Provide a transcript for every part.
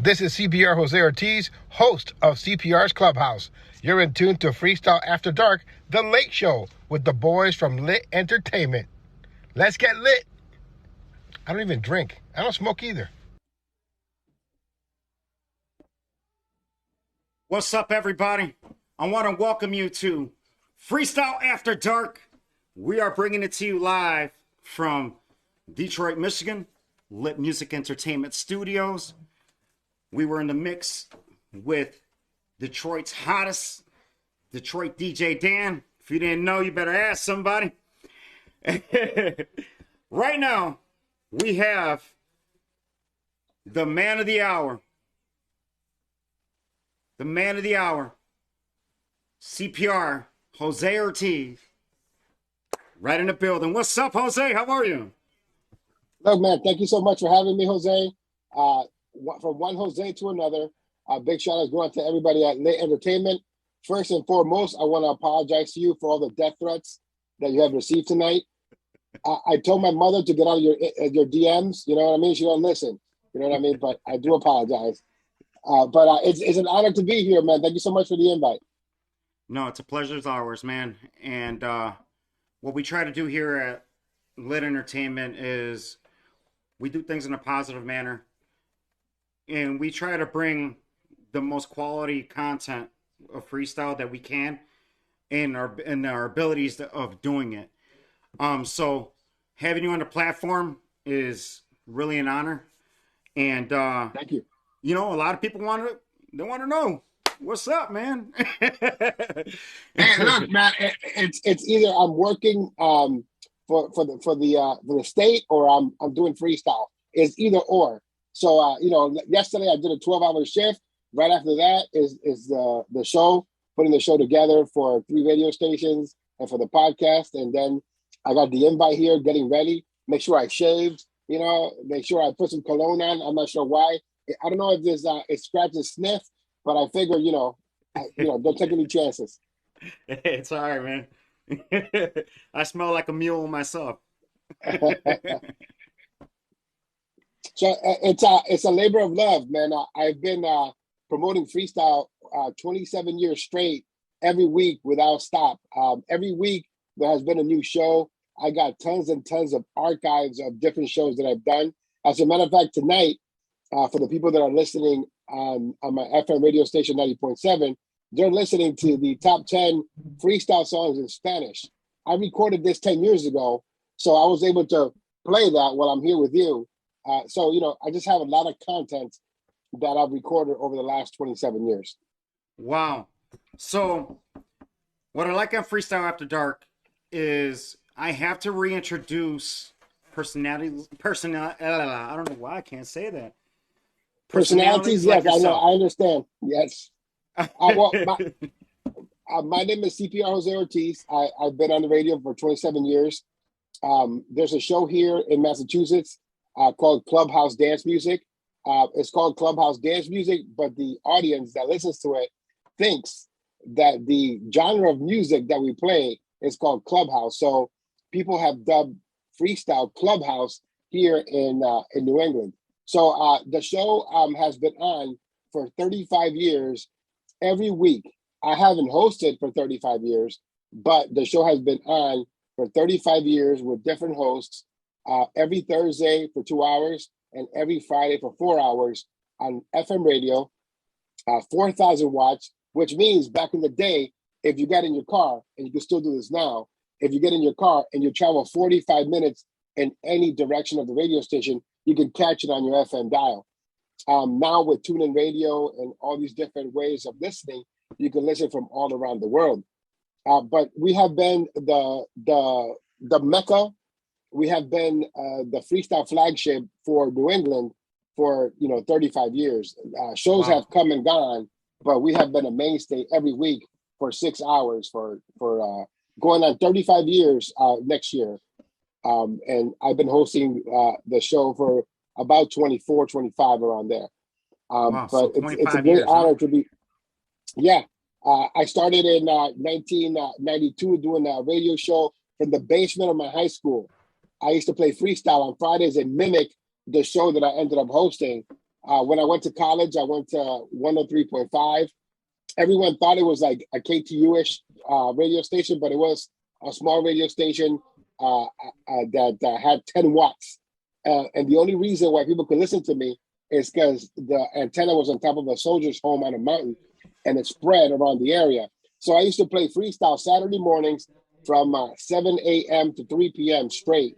This is CPR Jose Ortiz, host of CPR's Clubhouse. You're in tune to Freestyle After Dark, the late show with the boys from Lit Entertainment. Let's get lit. I don't even drink. I don't smoke either. What's up, everybody? I want to welcome you to Freestyle After Dark. We are bringing it to you live from Detroit, Michigan, Lit Music Entertainment Studios. We were in the mix with Detroit's hottest, Detroit DJ Dan. If you didn't know, you better ask somebody. Right now, we have the man of the hour. The man of the hour, CPR Jose Ortiz, right in the building. What's up, Jose? How are you? Look, man, thank you so much for having me, Jose. From one Jose to another, big shout out going to everybody at Lit Entertainment. First and foremost, I want to apologize to you for all the death threats that you have received tonight. I told my mother to get out of your DMs. You know what I mean? She don't listen. You know what I mean? But I do apologize. But it's an honor to be here, man. Thank you so much for the invite. No, it's a pleasure. It's ours, man. And what we try to do here at Lit Entertainment is we do things in a positive manner. And we try to bring the most quality content of freestyle that we can and our abilities of doing it. So having you on the platform is really an honor. And thank you. You know, a lot of people want to know what's up, man. Hey, look, man, it's either I'm working for the state or I'm doing freestyle. It's either or. So yesterday I did a 12-hour shift. Right after that is the show, putting the show together for 3 radio stations and for the podcast. And then I got the invite here, getting ready. Make sure I shaved. Make sure I put some cologne on. I'm not sure why. I don't know if there's it's scratch and sniff, but I figure, don't take any chances. It's all right, man. I smell like a mule myself. So it's a labor of love, man. I've been promoting freestyle 27 years straight, every week without stop. Every week there has been a new show. I got tons and tons of archives of different shows that I've done. As a matter of fact, tonight, for the people that are listening on my FM radio station 90.7, they're listening to the top 10 freestyle songs in Spanish. I recorded this 10 years ago, so I was able to play that while I'm here with you. So I just have a lot of content that I've recorded over the last 27 years. Wow. So what I like on Freestyle After Dark is I have to reintroduce personality. I don't know why I can't say that. Personalities, yes, I know. I understand. Yes. My name is CPR Jose Ortiz. I've been on the radio for 27 years. There's a show here in Massachusetts called Clubhouse Dance Music. It's called Clubhouse Dance Music, but the audience that listens to it thinks that the genre of music that we play is called Clubhouse. So people have dubbed freestyle Clubhouse here in New England. So the show has been on for 35 years every week. I haven't hosted for 35 years, but the show has been on for 35 years with different hosts every Thursday for 2 hours and every Friday for 4 hours on FM radio, 4,000 watts, which means back in the day, if you got in your car, and you can still do this now, if you get in your car and you travel 45 minutes in any direction of the radio station, you can catch it on your FM dial. Now with TuneIn Radio and all these different ways of listening, you can listen from all around the world. But we have been the Mecca. We have been the freestyle flagship for New England for 35 years. Shows have come and gone, but we have been a mainstay every week for 6 hours for going on 35 years next year. And I've been hosting the show for about 24, 25 around there. Wow, but so it's a great honor to be. Yeah. I started in 1992 doing a radio show from the basement of my high school. I used to play freestyle on Fridays and mimic the show that I ended up hosting. When I went to college, I went to 103.5. Everyone thought it was like a KTU-ish radio station, but it was a small radio station that had 10 watts. And the only reason why people could listen to me is because the antenna was on top of a soldier's home on a mountain, and it spread around the area. So I used to play freestyle Saturday mornings from 7 a.m. to 3 p.m. straight.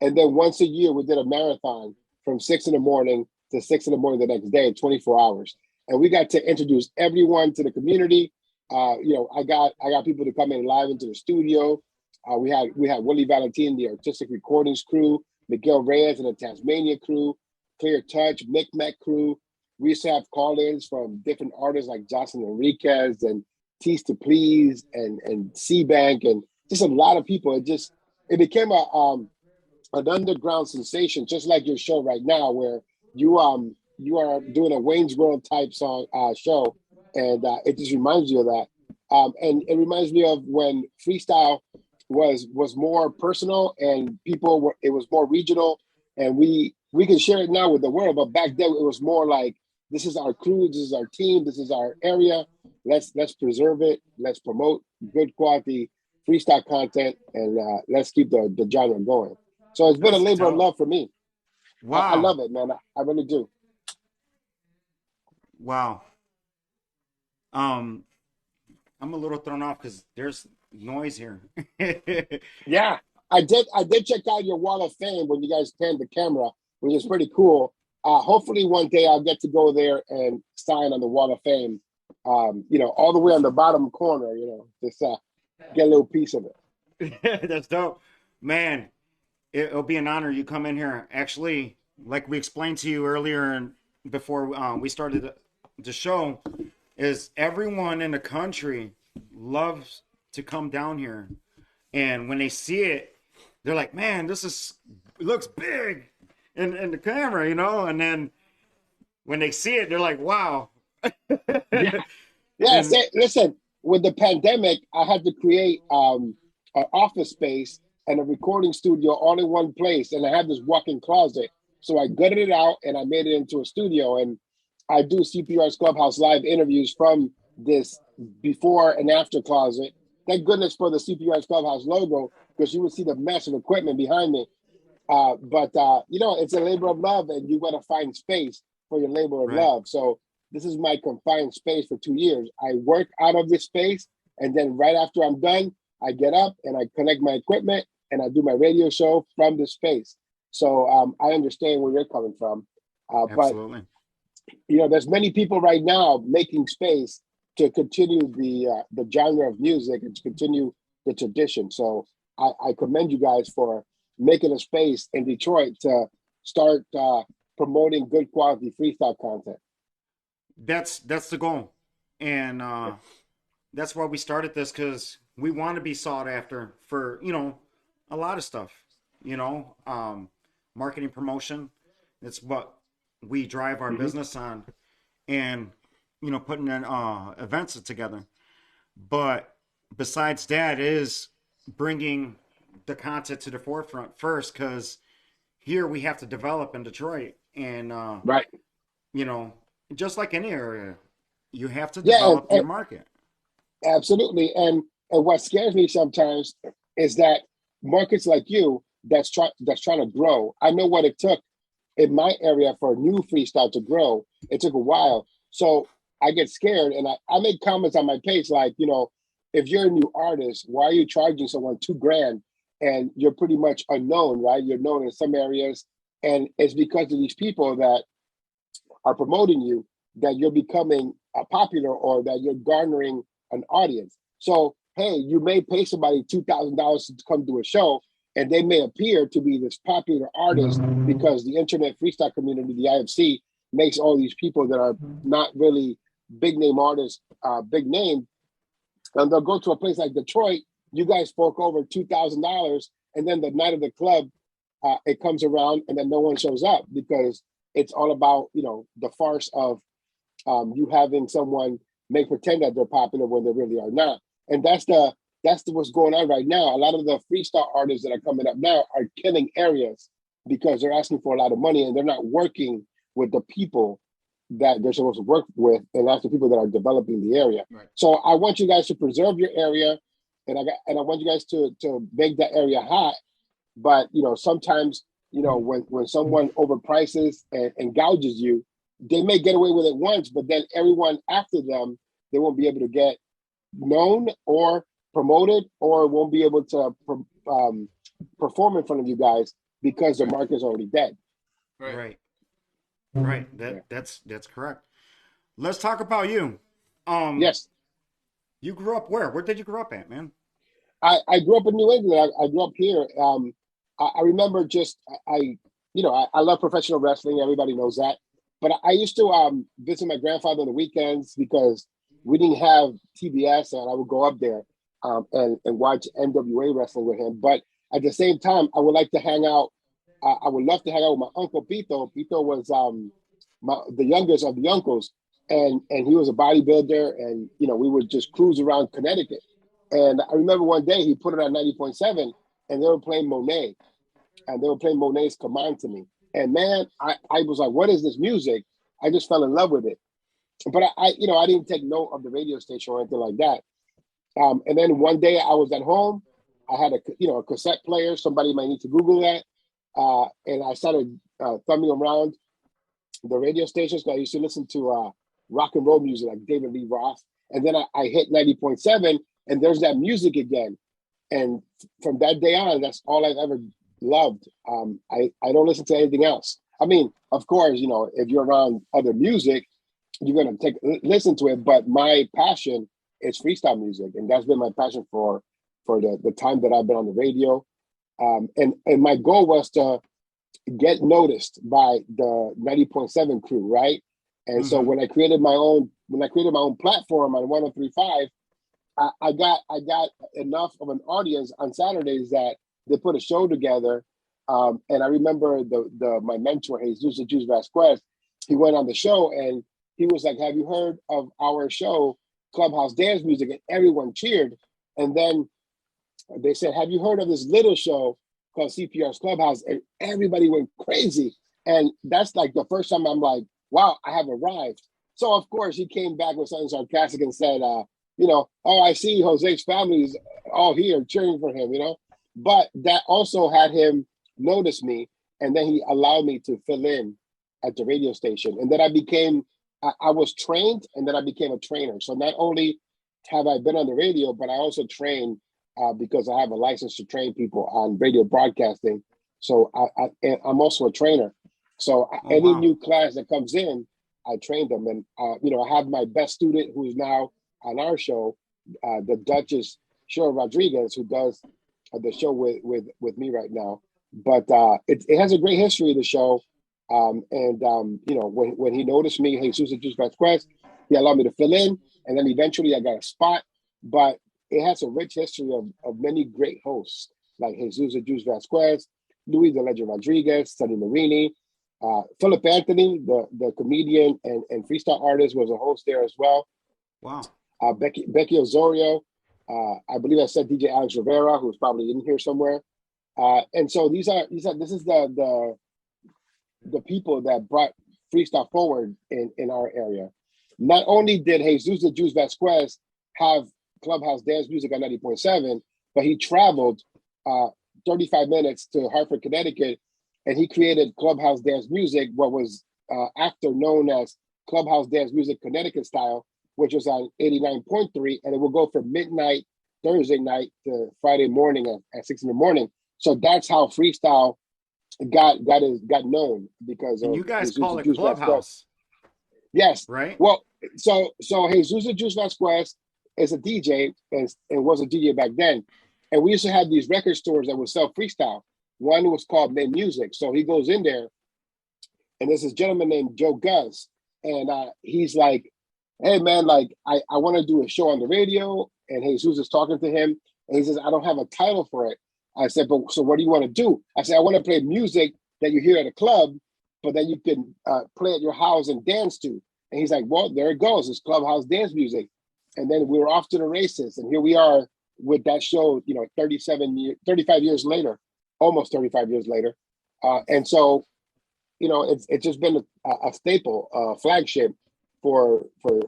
And then once a year, we did a marathon from 6 in the morning to 6 in the morning the next day, 24 hours. And we got to introduce everyone to the community. I got people to come in live into the studio. We had Willie Valentin, the artistic recordings crew, Miguel Reyes and the Tasmania crew, Clear Touch, Micmac crew. We used to have call-ins from different artists like Jocelyn Enriquez and Tease to Please and C-Bank and just a lot of people. It became an underground sensation, just like your show right now, where you are doing a Wayne's World type song show, and it just reminds you of that. And it reminds me of when freestyle was more personal and it was more regional, and we can share it now with the world. But back then it was more like, this is our crew, this is our team, this is our area. Let's preserve it. Let's promote good quality freestyle content, and let's keep the genre going. So it's been a labor of love for me. Wow. I love it, man. I really do. Wow. I'm a little thrown off because there's noise here. Yeah, I did check out your wall of fame when you guys panned the camera, which is pretty cool. Hopefully one day I'll get to go there and sign on the wall of fame. All the way on the bottom corner. Just get a little piece of it. That's dope, man. It'll be an honor you come in here. Actually, like we explained to you earlier and before we started the show, is everyone in the country loves to come down here, and when they see it, they're like, "Man, it looks big in the camera," And then when they see it, they're like, "Wow." Yeah. Listen, with the pandemic, I had to create an office space and a recording studio all in one place, and I had this walk-in closet. So I gutted it out and I made it into a studio, and I do CPR's Clubhouse live interviews from this before and after closet. Thank goodness for the CPR's Clubhouse logo, because you would see the massive equipment behind me. But it's a labor of love, and you got to find space for your labor of love. So this is my confined space for 2 years. I work out of this space, and then right after I'm done, I get up and I connect my equipment and I do my radio show from this space. So I understand where you're coming from. Absolutely. But there's many people right now making space to continue the genre of music and to continue the tradition. So I commend you guys for making a space in Detroit to start promoting good quality freestyle content. That's the goal, and that's why we started this, because we want to be sought after for a lot of stuff. Marketing, promotion. It's what we drive our business on, and putting in events together. But besides that is bringing the content to the forefront first, because here we have to develop in Detroit, and right. Just like any area, you have to develop your market. Absolutely. And what scares me sometimes is that markets like you that's trying to grow. I know what it took in my area for new freestyle to grow. It took a while. So I get scared, and I make comments on my page like, if you're a new artist, why are you charging someone $2,000 and you're pretty much unknown, right? You're known in some areas, and it's because of these people that are promoting you that you're becoming popular, or that you're garnering an audience. So, hey, you may pay somebody $2,000 to come to a show, and they may appear to be this popular artist because the internet freestyle community, the IFC, makes all these people that are not really big name artists, big name. And they'll go to a place like Detroit. You guys fork over $2,000, and then the night of the club, it comes around, and then no one shows up, because it's all about the farce of you having someone make pretend that they're popular when they really are not. And that's what's going on right now. A lot of the freestyle artists that are coming up now are killing areas because they're asking for a lot of money, and they're not working with the people that they're supposed to work with, and that's the people that are developing the area. Right. So I want you guys to preserve your area, and I want you guys to make that area hot. But sometimes when someone overprices and gouges you, they may get away with it once, but then everyone after them, they won't be able to get known or promoted, or won't be able to perform in front of you guys because the market's already dead. Right. That's correct. Let's talk about you. Yes. You grew up where? Where did you grow up at, man? I grew up in New England. I grew up here. I remember I love professional wrestling. Everybody knows that. But I used to visit my grandfather on the weekends because we didn't have TBS, and I would go up there and watch NWA wrestling with him. But at the same time, I would like to hang out. I would love to hang out with my uncle Pito. Pito was the youngest of the uncles, and he was a bodybuilder, and we would just cruise around Connecticut. And I remember one day he put it on 90.7, and they were playing Monet, and they were playing Monet's "Come On to Me." And man, I was like, "What is this music?" I just fell in love with it. But I didn't take note of the radio station or anything like that. And then one day I was at home. I had a cassette player. Somebody might need to Google that. And I started thumbing around the radio stations. I used to listen to rock and roll music like David Lee Roth. And then I hit 90.7, and there's that music again. And from that day on, that's all I've ever loved. I don't listen to anything else. I mean, of course, if you're around other music, you're going to listen to it. But my passion is freestyle music. And that's been my passion for the time that I've been on the radio. And my goal was to get noticed by the 90.7 crew, right? And so when I created my own platform on 103.5, I got enough of an audience on Saturdays that they put a show together. And I remember my mentor, Jesus Vasquez, he went on the show and he was like, "Have you heard of our show, Clubhouse Dance Music?" And everyone cheered. And then they said, "Have you heard of this little show called CPR's Clubhouse?" And everybody went crazy. And that's like the first time I'm like, wow, I have arrived. So of course he came back with something sarcastic and said, "Oh, I see Jose's family's all here cheering for him," But that also had him notice me, and then he allowed me to fill in at the radio station. And then I was trained, and then I became a trainer. So not only have I been on the radio, but I also train because I have a license to train people on radio broadcasting. So I'm also a trainer. So any new class that comes in, I train them. And, I have my best student who's now on our show, the Duchess Cheryl Rodriguez, who does the show with me right now. But it has a great history, the show. When he noticed me, Jesus Vasquez, he allowed me to fill in. And then eventually I got a spot. But it has a rich history of many great hosts, like Jesus Vasquez, Luis the Legend Rodriguez, Sonny Marini, Philip Anthony, the comedian and freestyle artist, was a host there as well. Wow. Becky Osorio, I believe I said DJ Alex Rivera, who's probably in here somewhere. And so this is the people that brought freestyle forward in our area. Not only did Jesus the Juice Vasquez have Clubhouse Dance Music on 90.7, but he traveled 35 minutes to Hartford, Connecticut, and he created Clubhouse Dance Music, what was after known as Clubhouse Dance Music Connecticut Style, which was on 89.3, and it will go from midnight Thursday night to Friday morning at 6 in the morning. So that's how freestyle got known, because and you guys call it Clubhouse. Vasquez. Yes. Right. Well, so Jesus Juice Vasquez is a DJ and was a DJ back then. And we used to have these record stores that would sell freestyle. One was called Name Music. So he goes in there, and there's this gentleman named Joe Guz. And he's like, "Hey, man, like, I want to do a show on the radio." And Jesus is talking to him. And he says, "I don't have a title for it." I said, "But so what do you want to do?" I said, "I want to play music that you hear at a club, but then you can play at your house and dance to." And he's like, "Well, there it goes. It's Clubhouse Dance Music." And then we were off to the races. And here we are with that show, 35 years later, almost 35 years later. And so you know, it's just been a staple, flagship for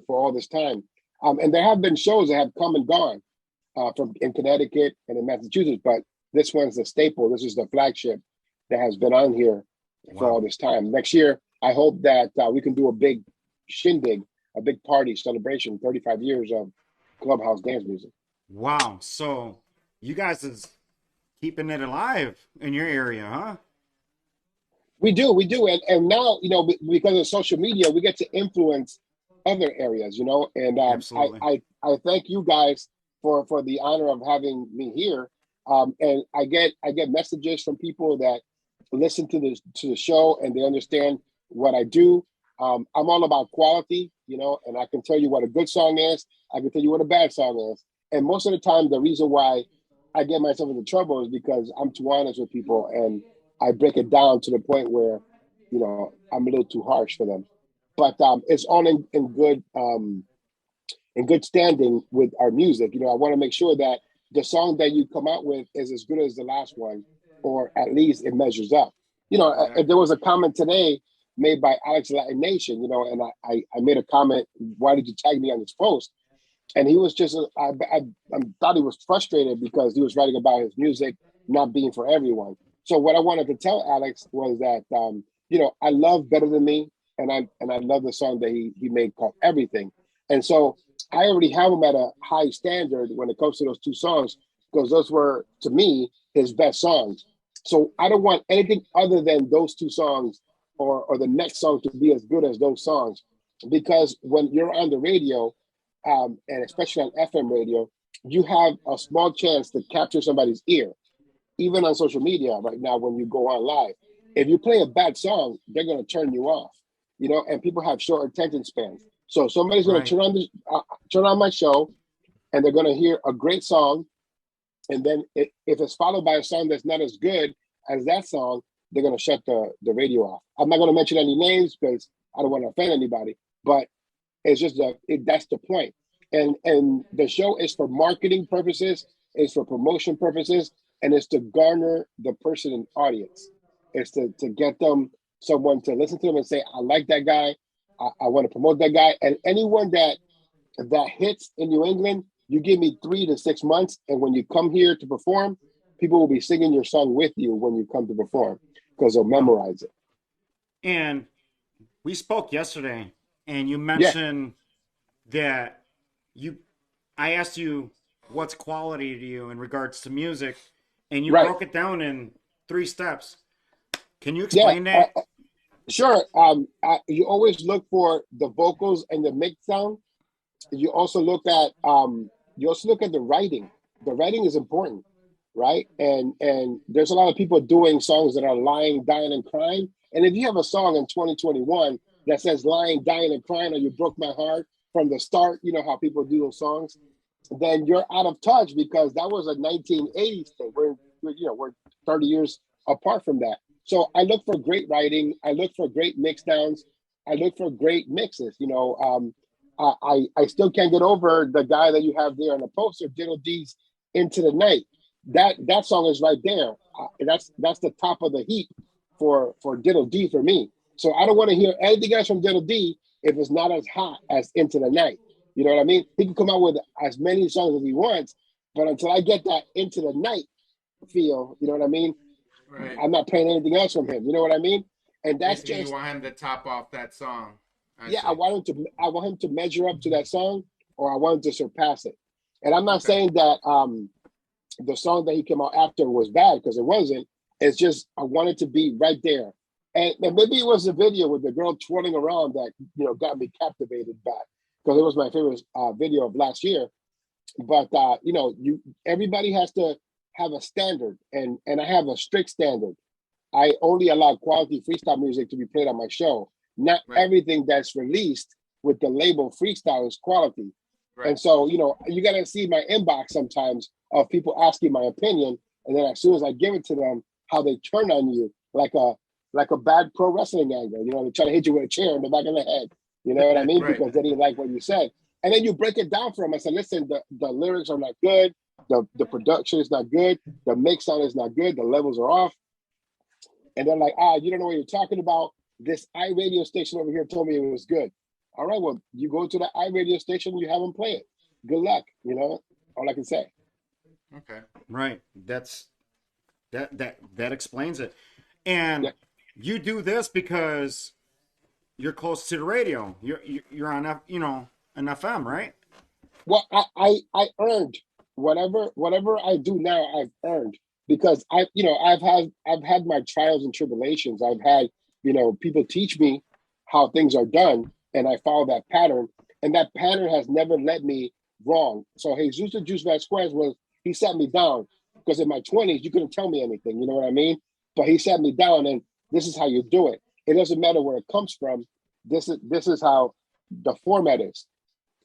all this time. And there have been shows that have come and gone from in Connecticut and in Massachusetts, but this one's a staple. This is the flagship that has been on here for all this time. Next year, I hope that we can do a big shindig, a big party celebration, 35 years of clubhouse dance music. Wow. So you guys is keeping it alive in your area, huh? We do. And now, you know, because of social media, we get to influence other areas, you know, and I thank you guys for the honor of having me here. And I get messages from people that listen to the show and they understand what I do. I'm all about quality, you know, and I can tell you what a good song is. I can tell you what a bad song is. And most of the time, the reason why I get myself into trouble is because I'm too honest with people and I break it down to the point where, you know, I'm a little too harsh for them. But it's all in good standing with our music. You know, I want to make sure that the song that you come out with is as good as the last one, or at least it measures up. You know, there was a comment today made by Alex Latin Nation, you know, and I made a comment, why did you tag me on this post? And he was just, I thought he was frustrated because he was writing about his music not being for everyone. So what I wanted to tell Alex was that, you know, I love Better Than Me, and I love the song that he made called Everything. And so I already have him at a high standard when it comes to those two songs, because those were, to me, his best songs. So I don't want anything other than those two songs or the next song to be as good as those songs. Because when you're on the radio, and especially on FM radio, you have a small chance to capture somebody's ear. Even on social media right now, when you go on live, if you play a bad song, they're going to turn you off, you know, and people have short attention spans. So somebody's going to turn on my show and they're going to hear a great song. And then if it's followed by a song that's not as good as that song, they're going to shut the radio off. I'm not going to mention any names because I don't want to offend anybody, but it's just that's the point. And the show is for marketing purposes, it's for promotion purposes, and it's to garner the person in audience. It's to get them, someone to listen to them and say, I like that guy. I want to promote that guy. And anyone that hits in New England, you give me 3 to 6 months. And when you come here to perform, people will be singing your song with you when you come to perform because they'll memorize it. And we spoke yesterday and you mentioned that I asked you what's quality to you in regards to music, and you broke it down in 3 steps. Can you explain that? Sure. You always look for the vocals and the mix sound. You also look at the writing. The writing is important, right? And there's a lot of people doing songs that are lying, dying, and crying. And if you have a song in 2021 that says lying, dying, and crying, or you broke my heart from the start, you know how people do those songs, then you're out of touch because that was a 1980s thing. We're 30 years apart from that. So I look for great writing. I look for great mix downs. I look for great mixes. You know, I still can't get over the guy that you have there on the poster, Diddle D's Into the Night. That song is right there. That's the top of the heap for Diddle D for me. So I don't want to hear anything else from Diddle D if it's not as hot as Into the Night. You know what I mean? He can come out with as many songs as he wants, but until I get that Into the Night feel, you know what I mean? Right. I'm not playing anything else from him. You know what I mean? And that's basically, you want him to top off that song. I want him to measure up to that song, or I want him to surpass it. And I'm not saying that the song that he came out after was bad, because it wasn't. It's just I wanted to be right there. And maybe it was the video with the girl twirling around that, you know, got me captivated back, because it was my favorite video of last year. But you know, everybody has to have a standard, and I have a strict standard. I only allow quality freestyle music to be played on my show. Not everything that's released with the label freestyle is quality. And so, you know, you got to see my inbox sometimes of people asking my opinion, and then as soon as I give it to them, how they turn on you like a bad pro wrestling angle. You know, they try to hit you with a chair in the back of the head. You know what I mean? Because they didn't like what you said. And then you break it down for them. I said, listen, the lyrics are not good. The production is not good. The mix sound is not good. The levels are off. And they're like, you don't know what you're talking about. this iRadio station over here told me it was good. All right, well, you go to the iRadio station, you have them play it. Good luck, you know, all I can say. Okay. Right. That explains it. And Yeah. you do this because you're close to the radio. You're on an FM, right? Well, I earned whatever I do now, I've earned because I've had my trials and tribulations. I've had, people teach me how things are done, and I follow that pattern, and that pattern has never led me wrong. So Jesus the Juice Vasquez he sat me down because in my 20s you couldn't tell me anything, you know what I mean? But he sat me down, and this is how you do it. It doesn't matter where it comes from. This is how the format is.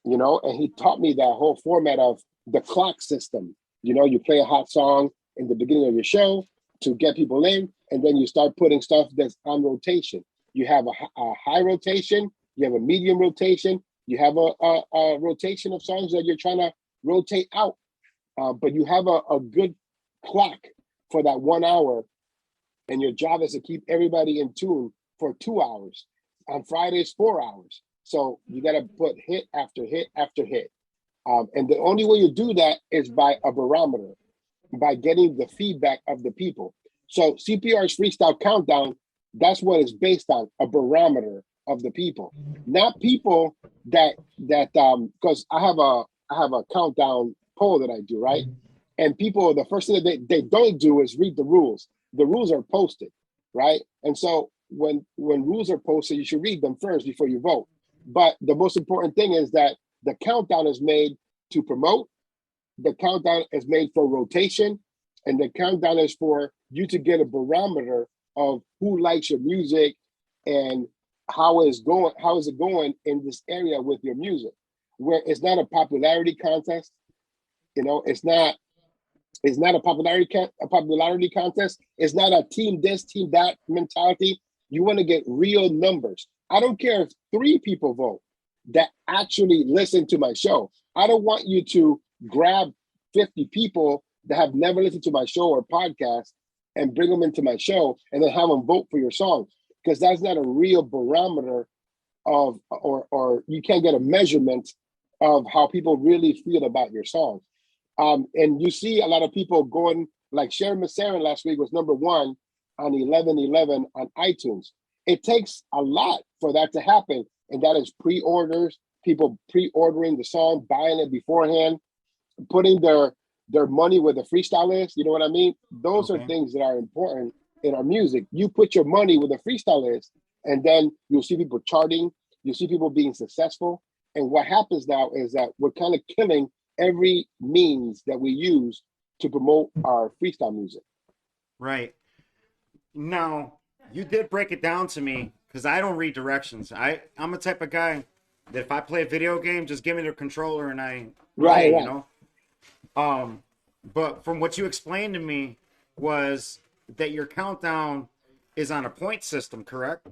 And he taught me that whole format of the clock system. You play a hot song in the beginning of your show to get people in, and then you start putting stuff that's on rotation. You have a high rotation, you have a medium rotation, you have a rotation of songs that you're trying to rotate out. But you have a good clock for that 1 hour, and your job is to keep everybody in tune for 2 hours. On Fridays, 4 hours. So you got to put hit after hit after hit. And the only way you do that is by a barometer, by getting the feedback of the people. So CPR's Freestyle Countdown, that's what it's based on, a barometer of the people. Not people because I have a countdown poll that I do, right? And people, the first thing that they don't do is read the rules. The rules are posted, right? And so when rules are posted, you should read them first before you vote. But the most important thing is that the countdown is made to promote, the countdown is made for rotation, and the countdown is for you to get a barometer of who likes your music and how is it going in this area with your music. Where it's not a popularity contest, it's not a popularity contest. It's not a team this, team that mentality. You want to get real numbers. I don't care if 3 people vote that actually listen to my show. I don't want you to grab 50 people that have never listened to my show or podcast and bring them into my show and then have them vote for your song, because that's not a real barometer of, or you can't get a measurement of how people really feel about your song. And you see a lot of people going, like Sharon Massarin last week was #1 on 11/11 on iTunes. It takes a lot for that to happen. And that is pre-orders, people pre-ordering the song, buying it beforehand, putting their money where the freestyle is. You know what I mean? Those are things that are important in our music. You put your money where the freestyle is, and then you'll see people charting. You'll see people being successful. And what happens now is that we're kind of killing every means that we use to promote our freestyle music. Right. Now, you did break it down to me because I don't read directions. I'm a type of guy that if I play a video game, just give me the controller and I play, you know. But from what you explained to me was that your countdown is on a point system, correct?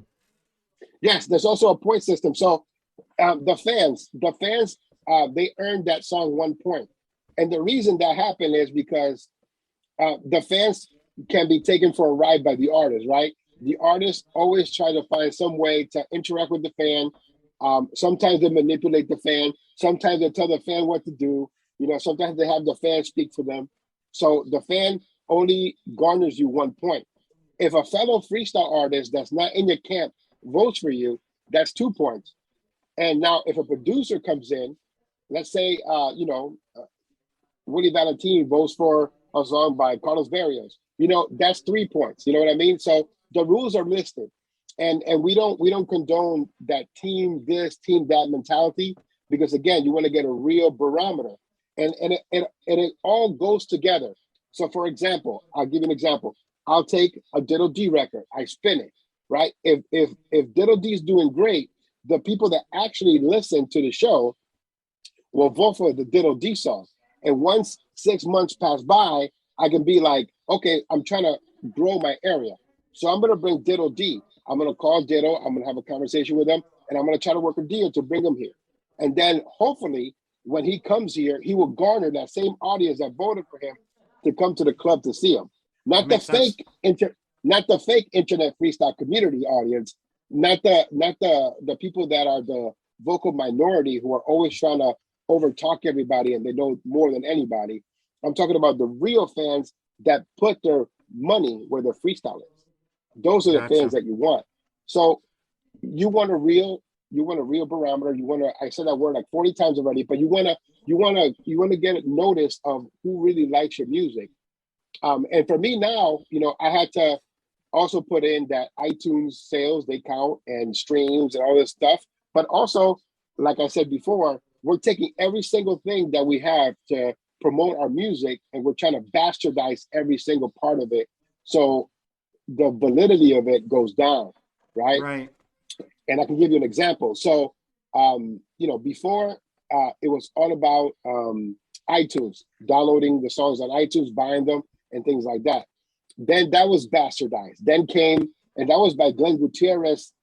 Yes, there's also a point system. So the fans, they earned that song 1 point. And the reason that happened is because the fans can be taken for a ride by the artist, right? The artists always try to find some way to interact with the fan. Sometimes they manipulate the fan. Sometimes they tell the fan what to do. Sometimes they have the fan speak for them. So the fan only garners you 1 point. If a fellow freestyle artist that's not in your camp votes for you, that's 2 points. And now if a producer comes in, let's say, Willie Valentine votes for a song by Carlos Barrios, that's 3 points. You know what I mean? So the rules are listed, and we don't condone that team this, team that mentality, because again, you want to get a real barometer, and it all goes together. So for example, I'll give you an example. I'll take a Diddle D record, I spin it, right? If Diddle D is doing great, the people that actually listen to the show will vote for the Diddle D song. And once 6 months pass by, I can be like, okay, I'm trying to grow my area. So I'm going to bring Diddle D. I'm going to call Diddle. I'm going to have a conversation with him. And I'm going to try to work a deal to bring him here. And then hopefully when he comes here, he will garner that same audience that voted for him to come to the club to see him. Not the fake internet freestyle community audience, not the people that are the vocal minority who are always trying to overtalk everybody and they know more than anybody. I'm talking about the real fans that put their money where their freestyle is. Those are the fans that you want. So you want a real barometer. You want to, I said that word like 40 times already, but you want to get notice of who really likes your music. And for me now, I had to also put in that iTunes sales, they count, and streams and all this stuff. But also, like I said before, we're taking every single thing that we have to promote our music and we're trying to bastardize every single part of it. So the validity of it goes down, right? Right. And I can give you an example. So, before it was all about iTunes, downloading the songs on iTunes, buying them, and things like that. Then that was bastardized. Then came, and that was by Glenn Gutierrez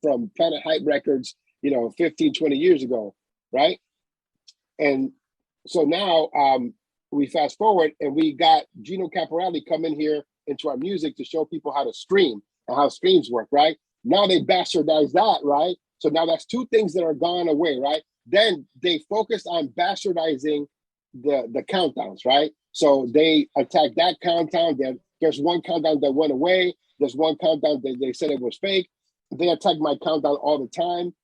from Planet Hype Records, 15, 20 years ago, right? And so now we fast forward and we got Gino Caporelli come in here into our music to show people how to stream and how streams work, right? Now they bastardize that, right? So now that's two things that are gone away, right? Then they focused on bastardizing the countdowns, right? So they attacked that countdown. There's one countdown that went away. There's one countdown that they said it was fake. They attack my countdown all the time.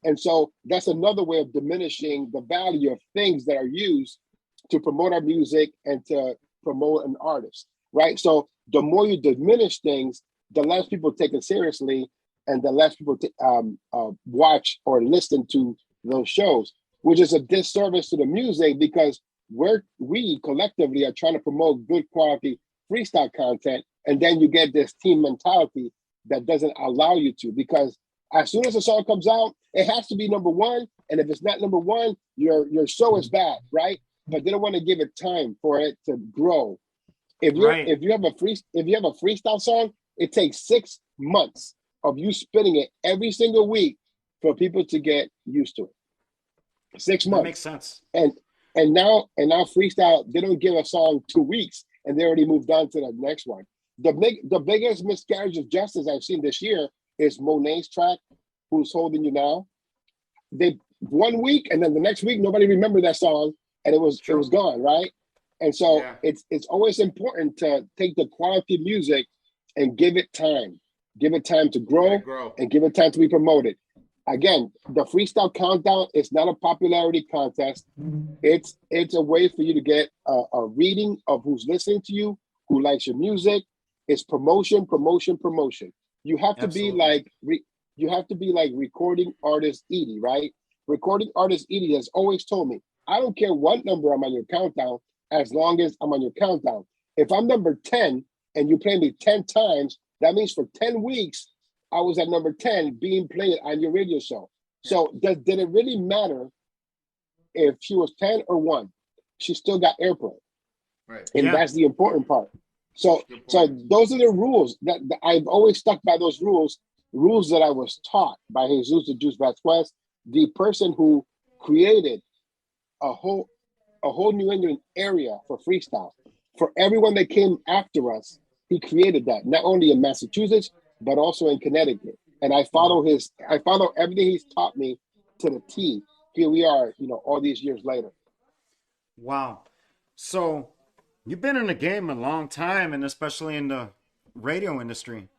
And so that's another way of diminishing the value of things that are used to promote our music and to promote an artist, right? So the more you diminish things, the less people take it seriously and the less people watch or listen to those shows, which is a disservice to the music because we collectively are trying to promote good quality freestyle content. And then you get this team mentality that doesn't allow you to, because as soon as a song comes out, it has to be number one. And if it's not number one, your show is bad, right? But they don't want to give it time for it to grow. If you have a freestyle song, it takes 6 months of you spinning it every single week for people to get used to it. 6 months. That makes sense. And now freestyle, they don't give a song 2 weeks and they already moved on to the next one. The biggest miscarriage of justice I've seen this year is Monet's track, Who's Holding You Now. They 1 week and then the next week nobody remembered that song and it was gone, right? And so it's always important to take the quality of music and give it time. Give it time to grow and give it time to be promoted. Again, the Freestyle Countdown is not a popularity contest. It's a way for you to get a reading of who's listening to you, who likes your music. It's promotion. You have to be like recording artist Edie, right? Recording artist Edie has always told me, I don't care what number I'm on your countdown, as long as I'm on your countdown. If I'm number 10 and you play me 10 times, that means for 10 weeks, I was at number 10 being played on your radio show. So did it really matter if she was 10 or 1? She still got airplay. Right. And that's the important part. So those are the rules that I've always stuck by, those rules that I was taught by Jesus the Juice Vasquez, the person who created a whole New England area for freestyle. For everyone that came after us, he created that, not only in Massachusetts, but also in Connecticut. And I follow everything he's taught me to the T. Here we are, all these years later. Wow. So you've been in the game a long time, and especially in the radio industry.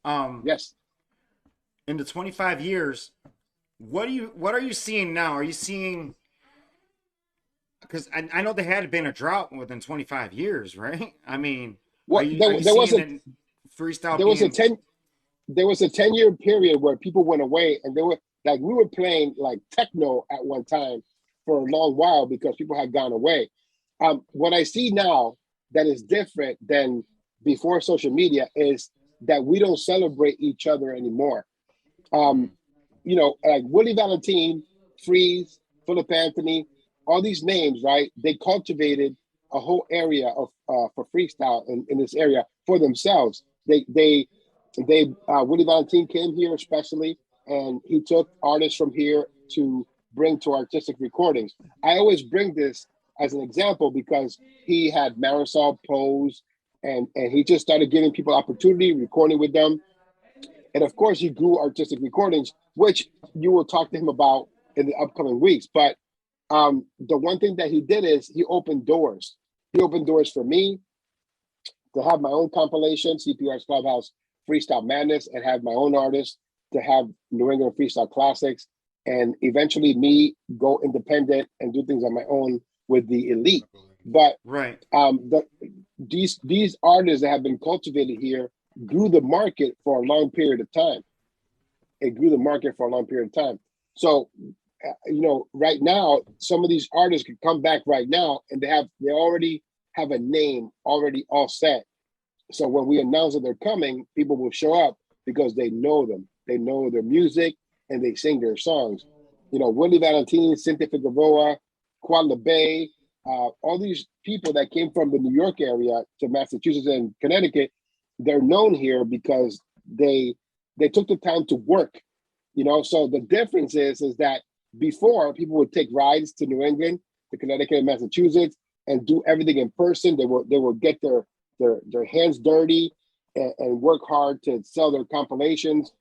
Yes. In the 25 years, what are you seeing now? Are you seeing, because I know there had been a drought within 25 years, right? I mean, there was a 10-year period where people went away, and we were playing like techno at one time for a long while because people had gone away. What I see now that is different than before social media is that we don't celebrate each other anymore. Like Willie Valentine, Freeze, Philip Anthony, all these names, right? They cultivated a whole area of for freestyle in this area for themselves. Willie Valentine came here especially, and he took artists from here to bring to artistic recordings. I always bring this as an example because he had Marisol Pose, and he just started giving people opportunity, recording with them. And of course, he grew artistic recordings, which you will talk to him about in the upcoming weeks. But the one thing that he did is he opened doors. He opened doors for me to have my own compilation, CPR's Clubhouse Freestyle Madness, and have my own artists to have New England Freestyle Classics, and eventually me go independent and do things on my own with the elite. But right, these artists that have been cultivated here grew the market for a long period of time. It grew the market for a long period of time. So, right now, some of these artists can come back right now, and they already have a name already all set. So when we announce that they're coming, people will show up because they know them. They know their music and they sing their songs. Willie Valentine, Cynthia Figueroa, Quadla Bay, all these people that came from the New York area to Massachusetts and Connecticut, they're known here because they took the time to work. So the difference is that before, people would take rides to New England, to Connecticut and Massachusetts, and do everything in person. They will get their hands dirty and work hard to sell their compilations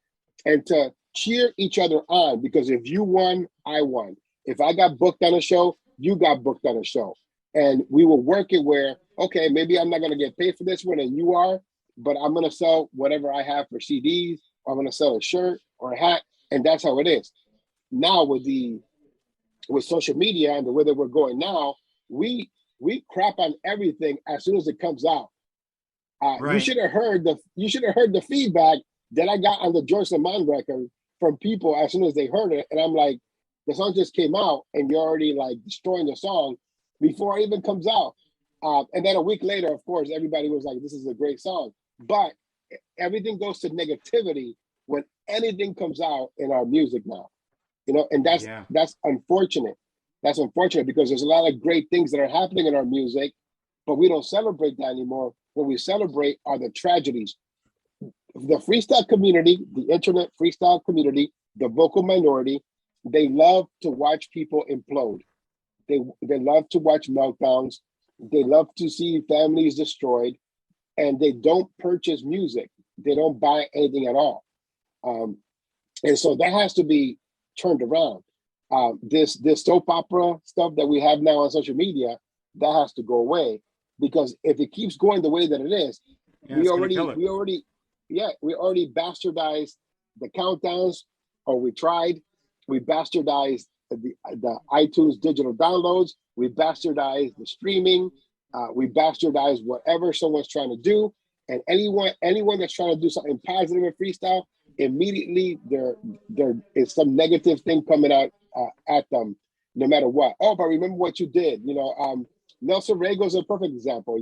and to cheer each other on, because if you won, I won. If I got booked on a show, you got booked on a show. And we will work it where, okay, maybe I'm not going to get paid for this one and you are, but I'm going to sell whatever I have for CDs, or I'm going to sell a shirt or a hat, and that's how it is. Now with social media and the way that we're going now, we crap on everything as soon as it comes out. right. You should have heard the feedback that I got on the George Lamont record from people as soon as they heard it, and I'm like, the song just came out, and you're already like destroying the song before it even comes out. And then a week later, of course, everybody was like, "This is a great song," but everything goes to negativity when anything comes out in our music now. And that's unfortunate. That's unfortunate because there's a lot of great things that are happening in our music, but we don't celebrate that anymore. What we celebrate are the tragedies. The freestyle community, the internet freestyle community, the vocal minority, they love to watch people implode. They love to watch meltdowns. They love to see families destroyed, and they don't purchase music. They don't buy anything at all. And so that has to be turned around. This soap opera stuff that we have now on social media, that has to go away, because if it keeps going the way that it is, we already bastardized the countdowns, or we bastardized the iTunes digital downloads, we bastardized the streaming, we bastardized whatever someone's trying to do, and anyone that's trying to do something positive in freestyle, immediately there is some negative thing coming out at them, no matter what. Oh, but remember what you did. Nelson Rego's a perfect example.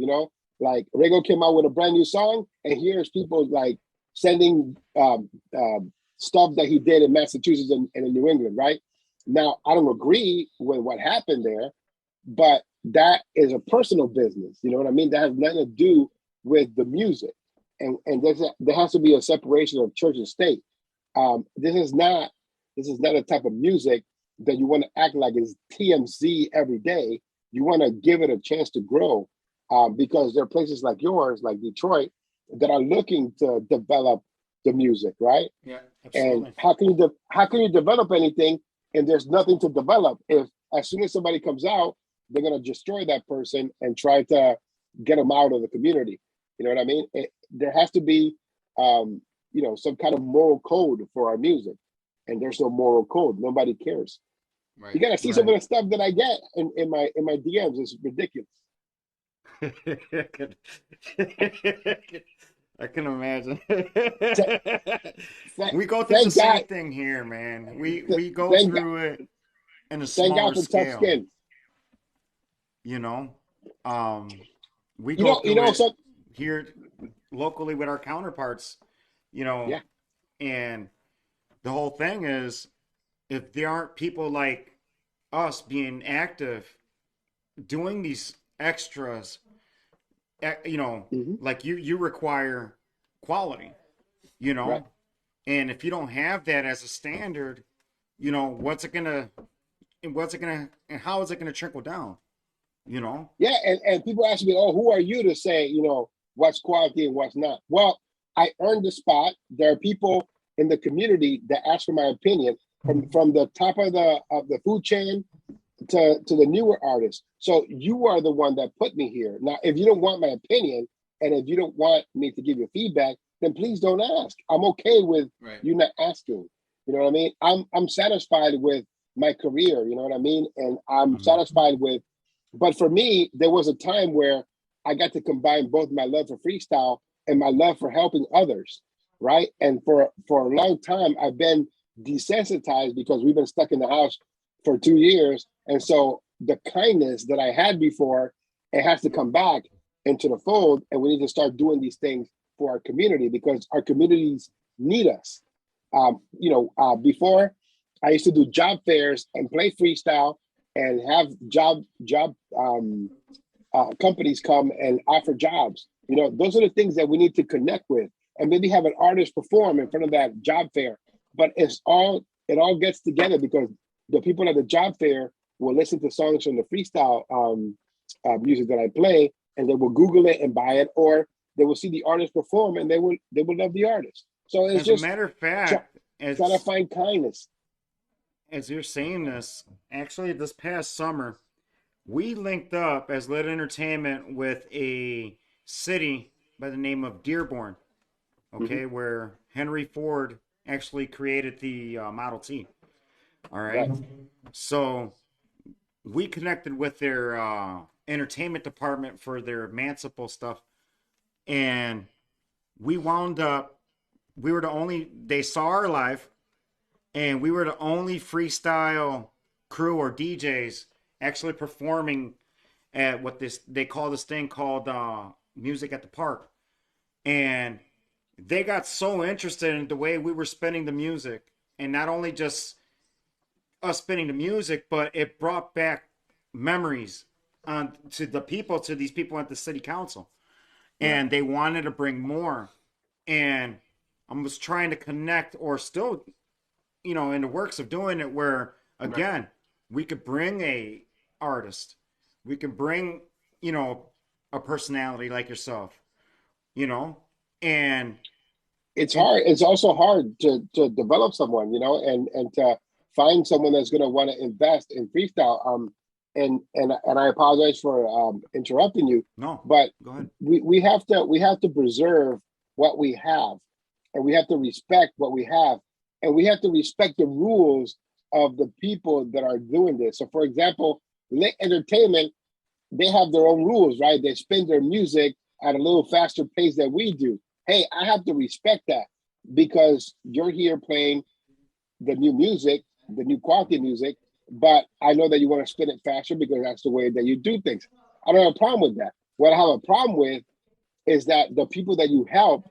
Like Rego came out with a brand new song, and here's people like sending stuff that he did in Massachusetts and in New England, right? Now, I don't agree with what happened there, but that is a personal business. You know what I mean? That has nothing to do with the music. And there has to be a separation of church and state. This is not a type of music that you want to act like is TMZ every day. You want to give it a chance to grow, because there are places like yours, like Detroit, that are looking to develop the music, right? Yeah, absolutely. And how can you develop anything and there's nothing to develop if as soon as somebody comes out, they're going to destroy that person and try to get them out of the community? You know what I mean? There has to be, some kind of moral code for our music, and there's no moral code. Nobody cares. Right. You got to see some of the stuff that I get in my DMs. It's ridiculous. I can imagine. We go through the same thing here, man. We go through it in a smaller scale. Tough skin. We go through it here locally with our counterparts, Yeah. And the whole thing is, if there aren't people like us being active, doing these extras, like you require quality, right. And if you don't have that as a standard, and how is it gonna trickle down? Yeah, and people ask me, oh, who are you to say, what's quality and what's not? Well, I earned the spot. There are people in the community that ask for my opinion, from the top of the food chain to the newer artists. So you are the one that put me here. Now, if you don't want my opinion, and if you don't want me to give you feedback, then please don't ask. I'm okay with you not asking. You know what I mean? I'm satisfied with my career, you know what I mean? And I'm satisfied with, but for me, there was a time where I got to combine both my love for freestyle and my love for helping others, right? And for a long time, I've been desensitized because we've been stuck in the house for 2 years. And so the kindness that I had before, it has to come back into the fold, and we need to start doing these things for our community because our communities need us. Before I used to do job fairs and play freestyle and have job companies come and offer jobs. You know, those are the things that we need to connect with, and maybe have an artist perform in front of that job fair. But it all gets together because the people at the job fair will listen to songs from the freestyle music that I play, and they will Google it and buy it, or they will see the artist perform and they will love the artist. So it's as a matter of fact, trying to find kindness. As you're saying this, actually this past summer, we linked up as Lit Entertainment with a city by the name of Dearborn, okay, where Henry Ford actually created the Model T. All right. So we connected with their entertainment department for their Mancipal stuff, and we wound up, they saw our live, and we were the only freestyle crew or DJs actually performing at what they call this thing called Music at the Park. And they got so interested in the way we were spinning the music, and not only just us spinning the music, but it brought back memories to these people at the city council. And they wanted to bring more. And I was trying to connect, or still, in the works of doing it, where again, we could bring a artist, we could bring, a personality like yourself, and it's hard. It's also hard to develop someone, and to find someone that's going to want to invest in freestyle. And I apologize for interrupting you. No, but go ahead. We have to preserve what we have, and we have to respect what we have, and we have to respect the rules of the people that are doing this. So, for example, Lit Entertainment, they have their own rules, right? They spin their music at a little faster pace than we do. Hey, I have to respect that because you're here playing the new music, the new quality music, but I know that you want to spin it faster because that's the way that you do things. I don't have a problem with that. What I have a problem with is that the people that you help,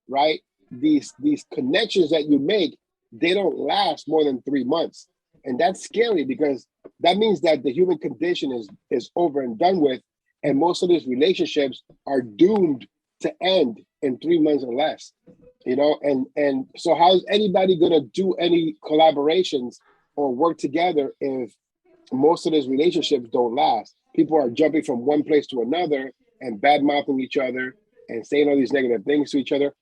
right, these connections that you make, they don't last more than 3 months. And that's scary because that means that the human condition is over and done with. And most of these relationships are doomed to end in 3 months or less, and so how's anybody going to do any collaborations or work together if most of these relationships don't last? People are jumping from one place to another and bad-mouthing each other and saying all these negative things to each other.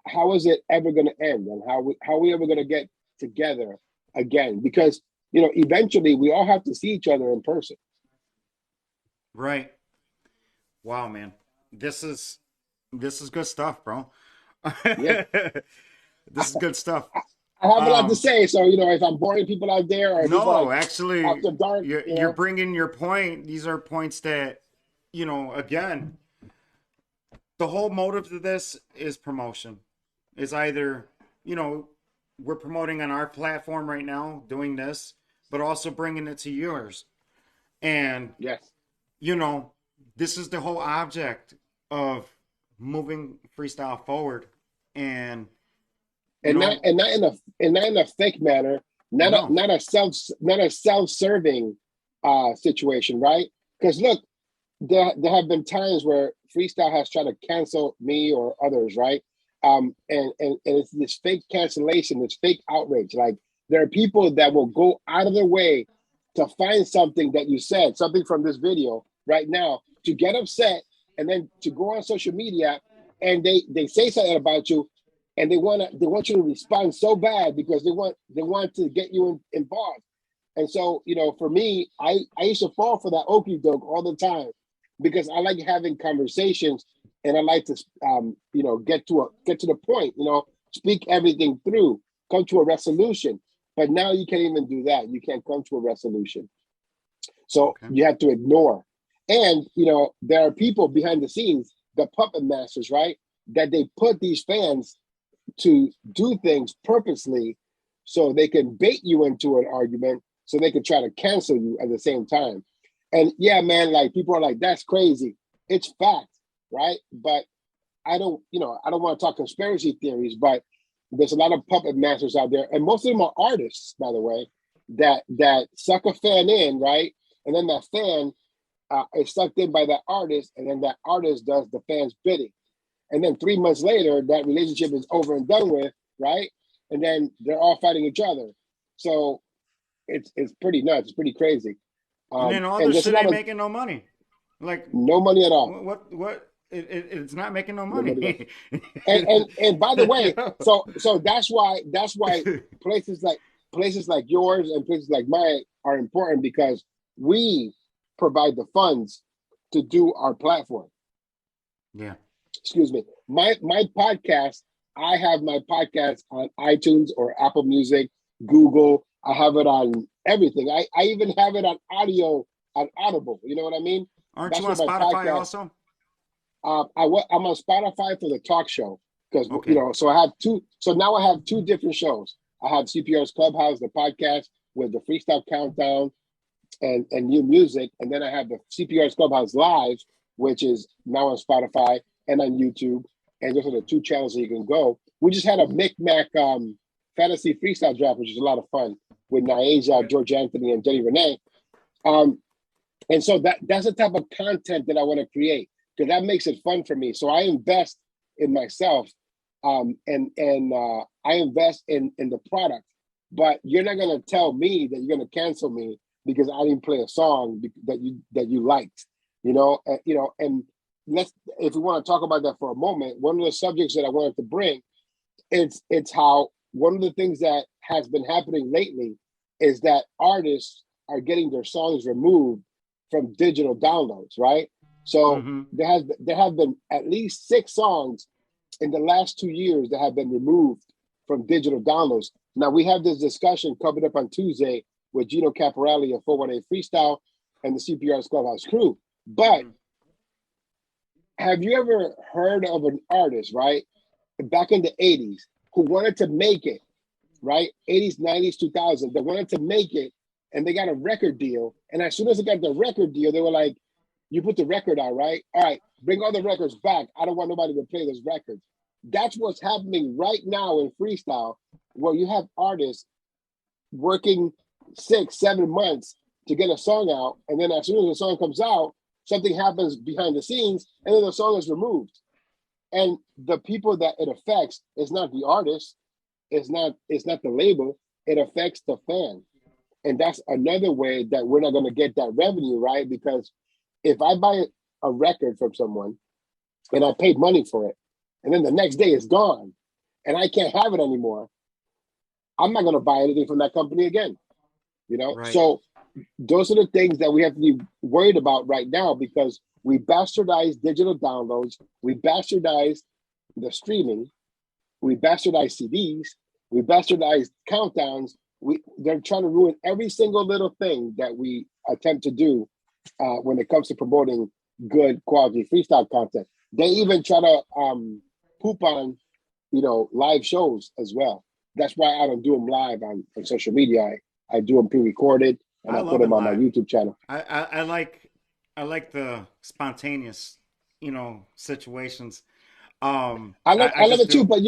How is it ever going to end? And how are we ever going to get together again? Because, eventually we all have to see each other in person. Right. Wow, man. This is good stuff, bro. Yeah. This is good stuff. I have a lot to say, so if I'm boring people out there, or no, actually, after dark, you're bringing your point. These are points that, again, the whole motive to this is promotion. It's either, we're promoting on our platform right now, doing this, but also bringing it to yours, and yes, this is the whole object of moving freestyle forward, and not in a fake manner, not a self-serving situation, right? Because look, there have been times where freestyle has tried to cancel me or others, right? And it's this fake cancellation, this fake outrage. Like, there are people that will go out of their way to find something that you said, something from this video right now, to get upset, and then to go on social media and they say something about you, and they want you to respond so bad because they want to get you involved. And so, for me, I used to fall for that okie doke all the time because I like having conversations and I like to, get to the point, speak everything through, come to a resolution. But now you can't even do that. You can't come to a resolution. So you have to ignore. And, there are people behind the scenes, the puppet masters, right? That they put these fans to do things purposely so they can bait you into an argument so they can try to cancel you at the same time. And yeah, man, like people are like, that's crazy. It's fact, right? But I don't want to talk conspiracy theories, but there's a lot of puppet masters out there, and most of them are artists, by the way, that suck a fan in, right? And then that fan is sucked in by that artist, and then that artist does the fan's bidding. And then 3 months later, that relationship is over and done with, right? And then they're all fighting each other. So it's pretty nuts. It's pretty crazy. And then all this shit ain't making no money. Like no money at all. What? It's not making no money. and by the way, so that's why places like yours and places like mine are important because we provide the funds to do our platform. Yeah. Excuse me. My podcast, I have my podcast on iTunes or Apple Music, Google. I have it on everything. I even have it on audio on Audible. You know what I mean? Aren't you on Spotify also? I'm on Spotify for the talk show because so I have two. So now I have two different shows. I have CPR's Clubhouse, the podcast with the Freestyle Countdown and new music, and then I have the CPR's Clubhouse Live, which is now on Spotify and on YouTube. And those are the two channels that you can go. We just had a Micmac fantasy freestyle draft, which is a lot of fun with Niaja, George Anthony, and Jenny Renee. And so that's the type of content that I want to create because that makes it fun for me. So I invest in myself and I invest in the product. But you're not going to tell me that you're going to cancel me because I didn't play a song that you liked, and if we want to talk about that for a moment, one of the subjects that I wanted to bring, it's how one of the things that has been happening lately is that artists are getting their songs removed from digital downloads, right? So there have been at least 6 songs in the last 2 years that have been removed from digital downloads. Now we have this discussion coming up on Tuesday with Gino Caporelli of 418 Freestyle and the CPR's Clubhouse crew. But have you ever heard of an artist, right, back in the 80s who wanted to make it, right, 80s, 90s, 2000s, that wanted to make it, and they got a record deal, and as soon as they got the record deal, they were like, you put the record out, right? All right, bring all the records back. I don't want nobody to play those records. That's what's happening right now in freestyle, where you have artists working 6-7 months to get a song out, and then as soon as the song comes out, something happens behind the scenes, and then the song is removed. And the people that it affects is not the artist, it's not the label, it affects the fan. And that's another way that we're not going to get that revenue, right? Because if I buy a record from someone and I paid money for it, and then the next day it's gone, and I can't have it anymore, I'm not going to buy anything from that company again, Right. So those are the things that we have to be worried about right now because we bastardize digital downloads, we bastardize the streaming, we bastardize CDs, we bastardize countdowns. They're trying to ruin every single little thing that we attempt to do when it comes to promoting good quality freestyle content. They even try to poop on, live shows as well. That's why I don't do them live on social media. I do them pre-recorded and I put them on my YouTube channel. I like the spontaneous, situations. I love it too, but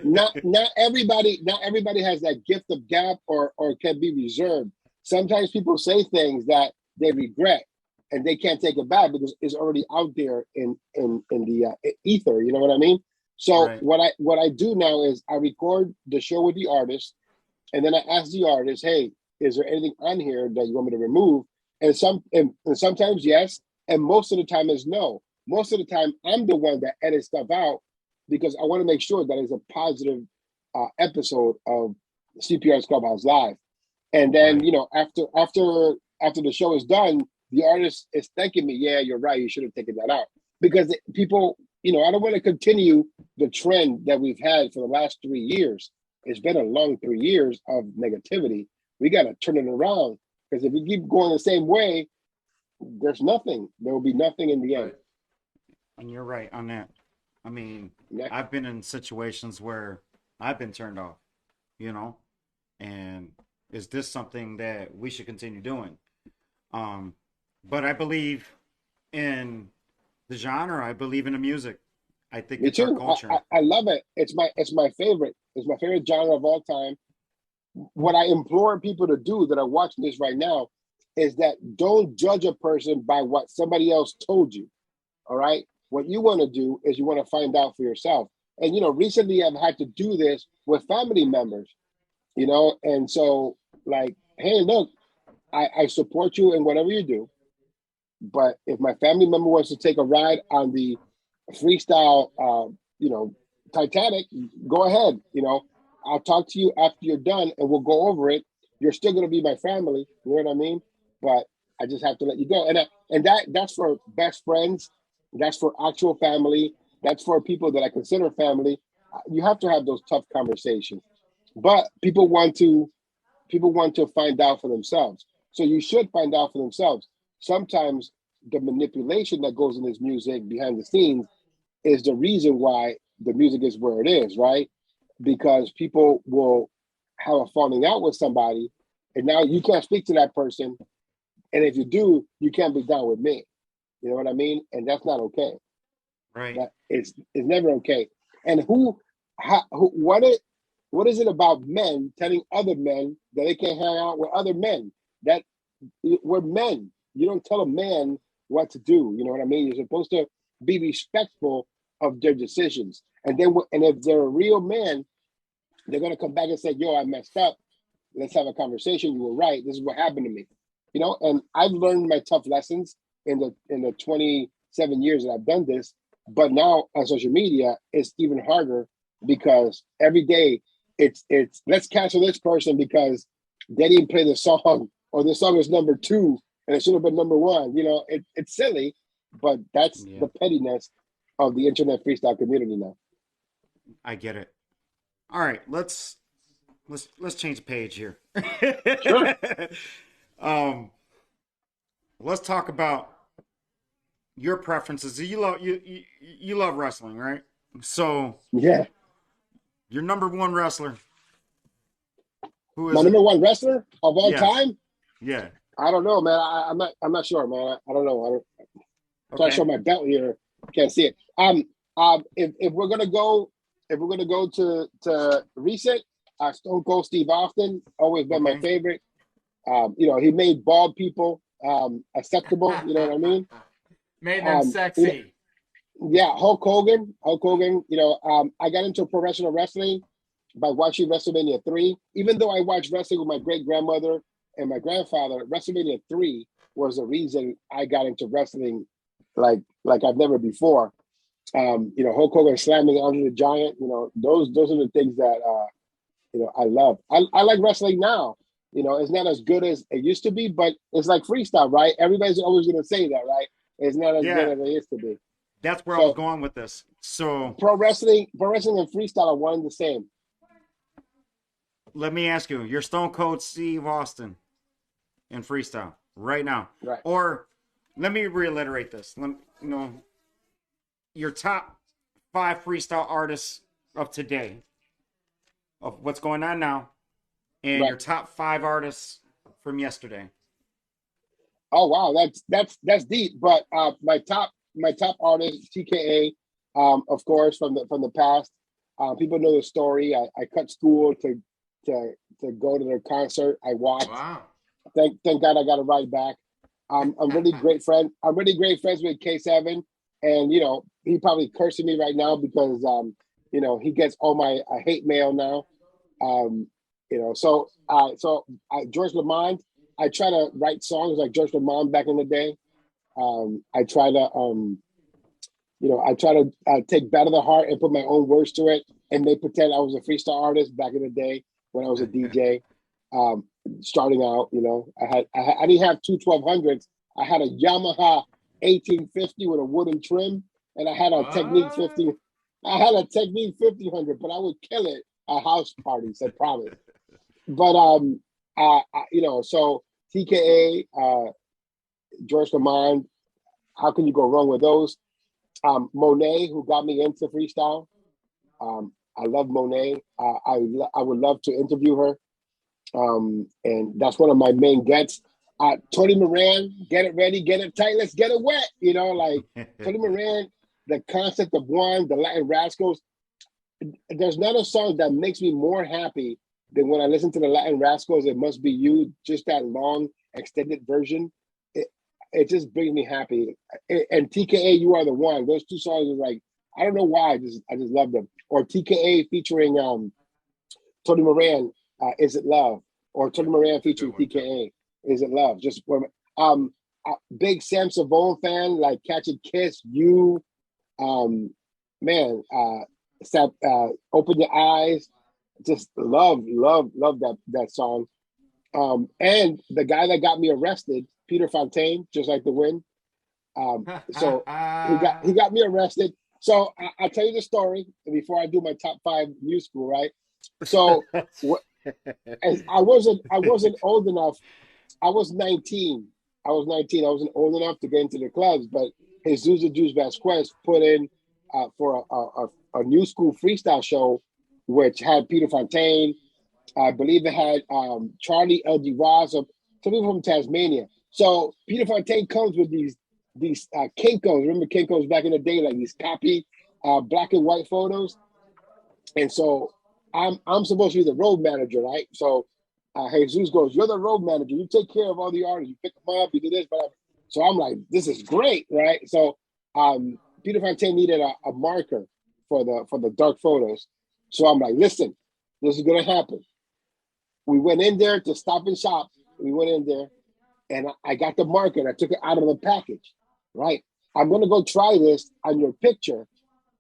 not everybody has that gift of gab or can be reserved. Sometimes people say things that they regret and they can't take it back because it's already out there in the ether. You know what I mean? So right. what I do now is I record the show with the artist, and then I ask the artist, "Hey, is there anything on here that you want me to remove?" And sometimes yes, and most of the time is no. Most of the time, I'm the one that edits stuff out because I want to make sure that it's a positive episode of CPR's Clubhouse Live. And then, Right. you know, after the show is done, the artist is thanking me. Yeah, you're right. You should have taken that out. Because people, you know, I don't want to continue the trend that we've had for the last 3 years. It's been a long 3 years of negativity. We got to turn it around, because if we keep going the same way, there's nothing. There will be nothing in the end. And you're right on that. I mean, Yeah. I've been in situations where I've been turned off, you know, and is this something that we should continue doing? But I believe in the genre. I believe in the music. I think Me it's our too. culture. I love it. It's my favorite. It's my favorite genre of all time. What I implore people to do that are watching this right now is that don't judge a person by what somebody else told you. All right. What you want to do is you want to find out for yourself. And, you know, recently I've had to do this with family members, you know, and so like, hey, look, I support you in whatever you do. But if my family member wants to take a ride on the freestyle, you know, Titanic, go ahead. You know, I'll talk to you after you're done and we'll go over it. You're still going to be my family. You know what I mean? But I just have to let you go. And that's for best friends. That's for actual family. That's for people that I consider family. You have to have those tough conversations. But people want to find out for themselves. So you should find out for themselves. Sometimes the manipulation that goes in this music behind the scenes is the reason why the music is where it is, right? Because people will have a falling out with somebody, and now you can't speak to that person. And if you do, you can't be down with me. You know what I mean? And that's not okay. Right. That it's never okay. And what is it about men telling other men that they can't hang out with other men? That we're men. You don't tell a man what to do. You know what I mean? You're supposed to be respectful of their decisions. And then, and if they're a real man, they're going to come back and say, yo, I messed up. Let's have a conversation. You were right. This is what happened to me. You know, and I've learned my tough lessons in the 27 years that I've done this. But now on social media, it's even harder, because every day it's let's cancel this person because they didn't play the song, or the song is number 2 and it should have been number 1. You know, it's silly, but that's the pettiness of the internet freestyle community now. I get it. All right, let's change the page here. Sure. Let's talk about your preferences. You love wrestling, right? So yeah, your number 1 wrestler. Who is my number 1 wrestler of all time? Yeah. I don't know, man. I'm not sure, man. I don't know. I'm trying to show my belt here. Can't see it. If we're gonna go to recent, Stone Cold Steve Austin, always been my favorite. You know, he made bald people acceptable. You know what I mean? Made them sexy. Yeah, Hulk Hogan. You know, I got into professional wrestling by watching WrestleMania 3. Even though I watched wrestling with my great grandmother and my grandfather, WrestleMania 3 was the reason I got into wrestling like I've never before. You know, Hulk Hogan slamming Andre the Giant. You know, those are the things that you know, I love. I like wrestling now. You know, it's not as good as it used to be, but it's like freestyle, right? Everybody's always going to say that, right? It's not as good as it used to be. That's where I was going with this. So pro wrestling and freestyle are one and the same. Let me ask you: you're Stone Cold Steve Austin in freestyle right now, right? Or let me reiterate this. You know, your top 5 freestyle artists of today, of what's going on now, and your top 5 artists from yesterday. Oh wow, that's deep. But my top artist, TKA, of course, from the past. People know the story. I cut school to go to their concert. I watched. Wow. Thank God I got a ride back. I'm really great friends with K7, and you know, he probably cursing me right now because you know, he gets all my hate mail now. You know, so George Lamond, I try to write songs like George Lamond back in the day. I try to I try to take Battle of the Heart and put my own words to it, and they pretend I was a freestyle artist back in the day when I was a DJ, starting out. I didn't have two 1200s. I had a Yamaha 1850 with a wooden trim, and I had a Technique 50. I had a Technique 5000, but I would kill it at house parties. I promise. But so TKA, George Lamond, how can you go wrong with those? Monet, who got me into freestyle. I love Monet. I would love to interview her. And that's one of my main gets. Tony Moran, get it ready, get it tight, let's get it wet. Tony Moran, the concept of one, the Latin Rascals. There's not a song that makes me more happy than when I listen to the Latin Rascals. It Must Be You, just that long extended version. It just brings me happy. And TKA, You Are the One. Those two songs are like, I don't know why, I just love them. Or TKA featuring Tony Moran, Is It Love? Or Tony Moran featuring TKA, Is It Love? Just big Sam Savone fan, like Catch a Kiss, You, Open Your Eyes. Just love that song. And the guy that got me arrested, Peter Fontaine, Just Like the Wind. So he got me arrested. So I'll tell you the story before I do my top 5 new school, right? So I wasn't old enough. I was 19. I wasn't old enough to get into the clubs, but Jesus Juice Vasquez put in for a new school freestyle show, which had Peter Fontaine. I believe it had Charlie L.G. Ross, some people from Tasmania. So Peter Fontaine comes with these Kinkos. Remember Kinkos back in the day, like these copy black and white photos. And so I'm supposed to be the road manager, right? So Jesus goes, "You're the road manager. You take care of all the artists. You pick them up. You do this, whatever." So I'm like, "This is great, right?" So Peter Fontaine needed a marker for the dark photos. So I'm like, "Listen, this is gonna happen." We went in there to Stop and Shop. We went in there, and I got the marker, and I took it out of the package, right? I'm going to go try this on your picture.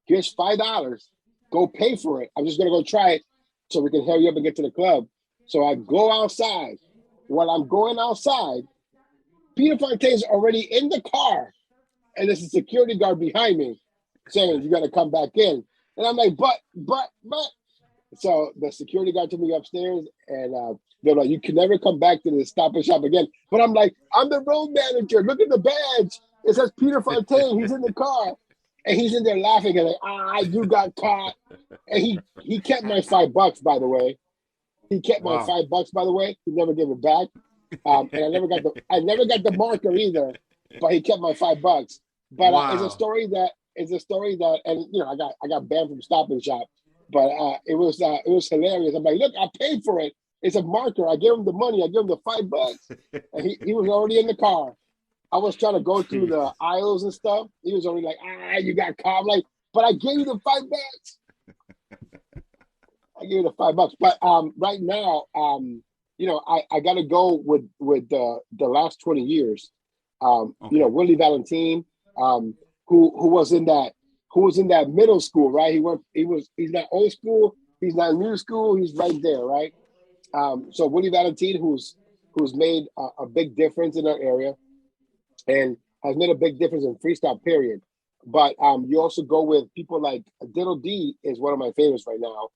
Here's $5. Go pay for it. I'm just going to go try it so we can hurry up and get to the club. So I go outside. While I'm going outside, Peter Fontaine's already in the car, and there's a security guard behind me saying, "You got to come back in." And I'm like, but. So the security guard took me upstairs, and they're like, "You can never come back to the Stop and Shop again." But I'm like, "I'm the road manager. Look at the badge. It says Peter Fontaine. He's in the car." And he's in there laughing and like, "You got caught." And he kept my $5, by the way. He kept my $5, by the way. He never gave it back. And I never got the marker either, but he kept my $5. But it's a story that, and I got banned from Stop and Shop. But it was hilarious. I'm like, "Look, I paid for it. It's a marker. I gave him the money. I gave him the $5, and he was already in the car." I was trying to go through the aisles and stuff. He was already like, "You got caught." I'm like, "But I gave you the $5. I gave you the $5." But right now, I got to go with the last 20 years. Okay. Willie Valentine, who was in that middle school, right? He's not old school, he's not new school, he's right there, right? So Willie Valentine, who's made a big difference in our area and has made a big difference in freestyle, period. But you also go with people like Diddle D is one of my favorites right now.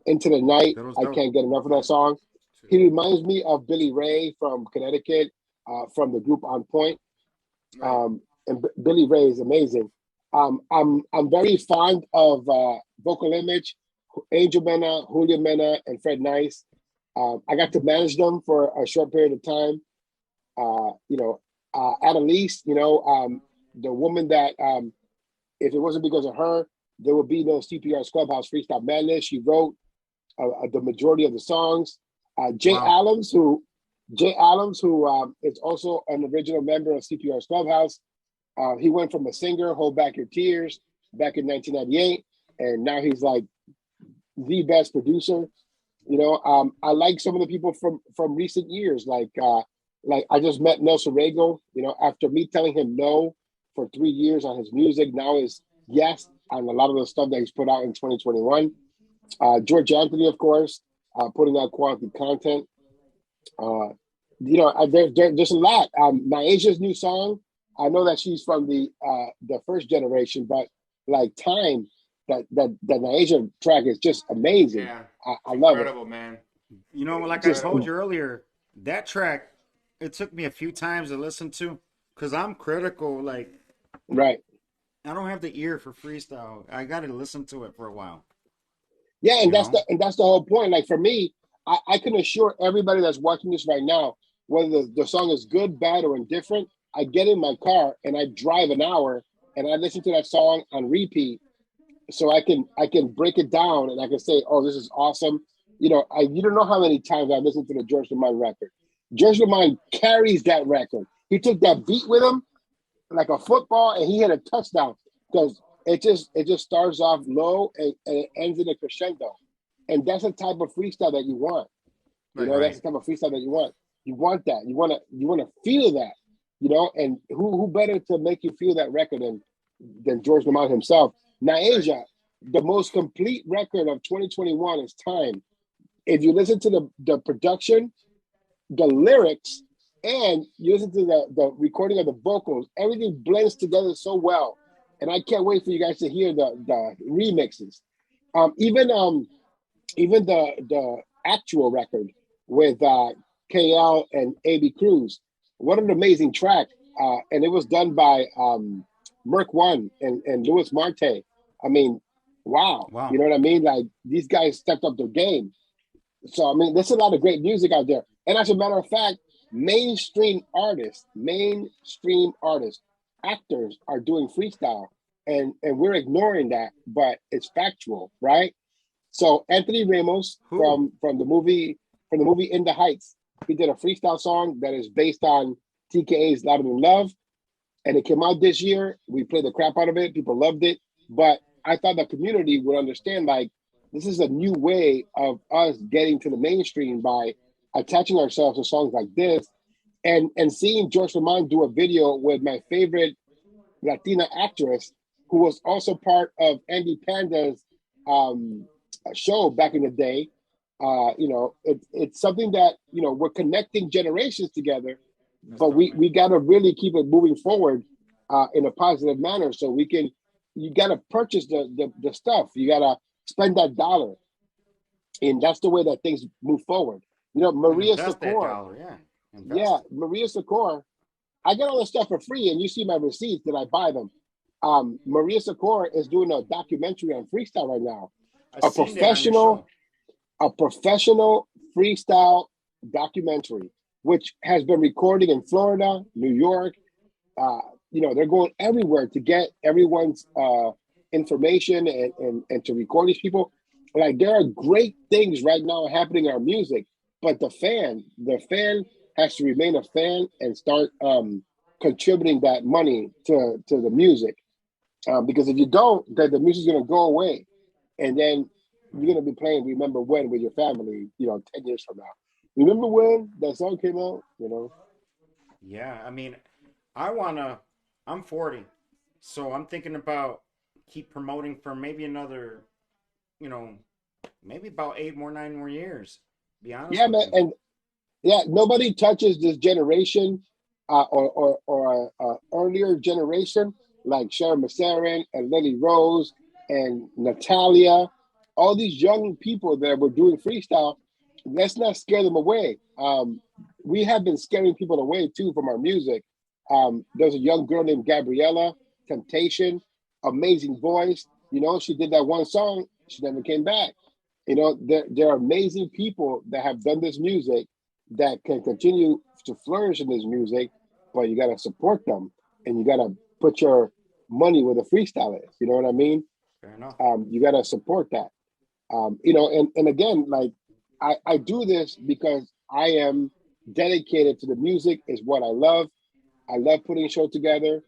Into the Night, I can't get enough of that song. He reminds me of Billy Ray from Connecticut, from the group On Point. And Billy Ray is amazing. I'm very fond of Vocal Image, Angel Mena, Julio Mena, and Fred Nice. I got to manage them for a short period of time. Annalise, the woman that, if it wasn't because of her, there would be no CPR's Clubhouse Freestyle Madness. She wrote the majority of the songs. Jay Allums, who is also an original member of CPR's Clubhouse. He went from a singer, Hold Back Your Tears, back in 1998, and now he's like the best producer. I like some of the people from recent years, like I just met Nelson Rego. After me telling him no for 3 years on his music. Now is yes on a lot of the stuff that he's put out in 2021. George Anthony, of course, putting out quality content. There's a lot. Nyaja's new song. I know that she's from the first generation, but like Time, that Nyaja track is just amazing. Yeah, I love it. incredible, man. You know, like I told you earlier, that track, it took me a few times to listen to because I'm critical. Like, right. I don't have the ear for freestyle. I got to listen to it for a while. Yeah, and that's the whole point. Like for me, I can assure everybody that's watching this right now, whether the song is good, bad, or indifferent, I get in my car and I drive an hour and I listen to that song on repeat, so I can break it down and I can say, oh, this is awesome. You don't know how many times I listened to the George Lamond record. George Lamond carries that record. He took that beat with him like a football, and he hit a touchdown because it just starts off low and it ends in a crescendo, and that's the type of freestyle that you want. That's the type of freestyle that you want. You want that. You want to feel that. And who better to make you feel that record than George Lamond himself? Nyaja, the most complete record of 2021 is Time. If you listen to the production, the lyrics, and you listen to the recording of the vocals, everything blends together so well. And I can't wait for you guys to hear the remixes. Even the actual record with KL and AB Cruz. What an amazing track. And it was done by Merc One and Louis Marte. I mean, wow. You know what I mean? Like, these guys stepped up their game. So, I mean, there's a lot of great music out there. And as a matter of fact, mainstream artists, actors are doing freestyle. And we're ignoring that, but it's factual, right? So Anthony Ramos from the movie In the Heights, he did a freestyle song that is based on TKA's Louder Than Love. And it came out this year. We played the crap out of it. People loved it. But I thought the community would understand, like, this is a new way of us getting to the mainstream by attaching ourselves to songs like this. And seeing George Lamond do a video with my favorite Latina actress, who was also part of Andy Panda's show back in the day. It's something that, we're connecting generations together, but we got to really keep it moving forward in a positive manner. So you got to purchase the stuff. You got to spend that dollar. And that's the way that things move forward. Maria Secor. Maria Secor. I get all this stuff for free, and you see my receipts that I buy them. Maria Secor is doing a documentary on freestyle right now. A professional freestyle documentary, which has been recording in Florida, New York. They're going everywhere to get everyone's information and to record these people. Like, there are great things right now happening in our music, but the fan has to remain a fan and start contributing that money to the music. Because if you don't, then the music's going to go away. And then you're going to be playing Remember When with your family, 10 years from now. Remember when that song came out, Yeah, I mean, I'm 40, so I'm thinking about keep promoting for maybe another, maybe about 9 more years. Be honest. Yeah, man, and nobody touches this generation or earlier generation like Sharon Massarin and Lily Rose and Natalia, all these young people that were doing freestyle. Let's not scare them away. We have been scaring people away too from our music. There's a young girl named Gabriella Temptation, amazing voice. She did that one song. She never came back. There are amazing people that have done this music that can continue to flourish in this music, but you got to support them and you got to put your money where the freestyle is. You know what I mean? Fair enough. You got to support that. And again, like, I do this because I am dedicated to the music. Is what I love. I love putting shows together.